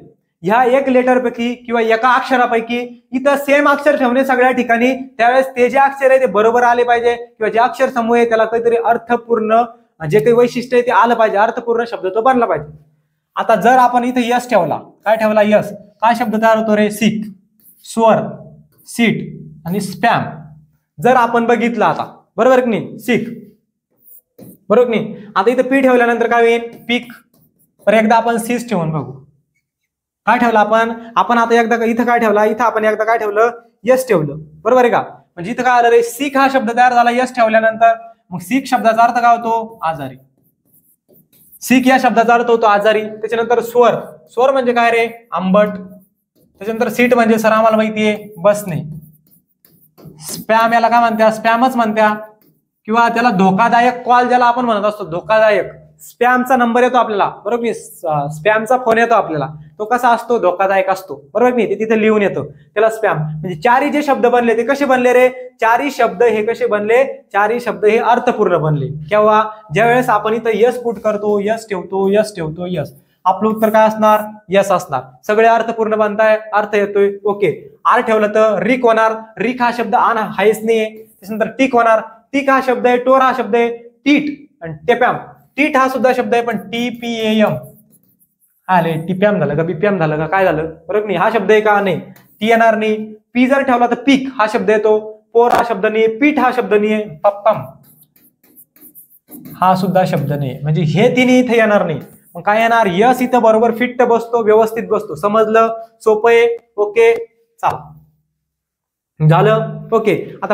ह्या एक लेटर पैकी किंवा एका अक्षरापैकी इथं सेम अक्षर ठेवणे सगळ्या ठिकाणी. त्यावेळेस ते जे अक्षर आहे ते बरोबर आले पाहिजे, किंवा जे अक्षर समूह आहे त्याला काहीतरी अर्थपूर्ण जे काही वैशिष्ट्य आहे ते आलं पाहिजे. अर्थपूर्ण शब्द तो बनला पाहिजे. आता जर आपण इथे यस ठेवला, काय ठेवला? यस. काय शब्द तयार होतो रे? सीक, स्वर, सीट आणि स्पॅम. जर आपण बघितलं आता, बरोबर की नाही? सीक, बरोबर की नाही? आता इथं पी ठेवल्यानंतर काय होईल? पीक. तर एकदा आपण सीस ठेवून बघू. काय ठेवलं आपण आता एकदा इथं काय ठेवला? इथं आपण एकदा काय ठेवलं? यस ठेवलं. बरोबर आहे का? म्हणजे इथं काय आलं रे? सीक हा शब्द तयार झाला यस ठेवल्यानंतर. मग सीक शब्दाचा अर्थ काय होतो? आजारी. सीक या शब्दाचा अर्थ होतो आजारी. त्याच्यानंतर स्वर, स्वर म्हणजे काय रे? आंबट. त्याच्यानंतर सीट म्हणजे सर आम्हाला माहितीये बसणे. स्पॅम याला काय म्हणत्या? स्पॅमच म्हणत्या, किंवा त्याला धोकादायक कॉल ज्याला आपण म्हणत असतो, धोकादायक. स्पॅमचा नंबर येतो आपल्याला, बरोबर नाही? स्पॅमचा फोन येतो आपल्याला, तो कसा असतो? धोकादायक असतो. बरोबर नाही? ते तिथे लिहून येतो, त्याला स्पॅम. म्हणजे चारही जे शब्द बनले ते कसे बनले रे? चारही शब्द हे कसे बनले? चारही शब्द हे अर्थपूर्ण बनले. केव्हा? ज्यावेळेस आपण इथं यस पुट करतो, यस ठेवतो, यस ठेवतो, यस. आपलं उत्तर काय असणार? यस असणार. सगळे अर्थपूर्ण बनताय, अर्थ येतोय. ओके, आर ठेवलं तर रिक होणार. रिक हा शब्द आण हायच नाहीये. त्याच्यानंतर टिक होणार. टिक हा शब्द आहे. टोर हा शब्द आहे. टीट आणि टेपॅम. टीट हा सुद्धा शब्द आहे, पण TPAM आले. टीपॅम झालं का? बीपीएम झालं का? काय झालं? बरोबर नाही? हा शब्द आहे का? नाही. टी येणार नाही. पी जर ठेवला तर पीक हा शब्द येतो. पोर हा शब्द नाही. पीठ हा शब्द नाही. पप्पम हा सुद्धा शब्द नाही. म्हणजे हे तिन्ही इथे येणार नाही. मग काय येणार? यस इथं बरोबर फिट बसतो, व्यवस्थित बसतो. समजलं? सोपं आहे. ओके, चला झालं. ओके, आता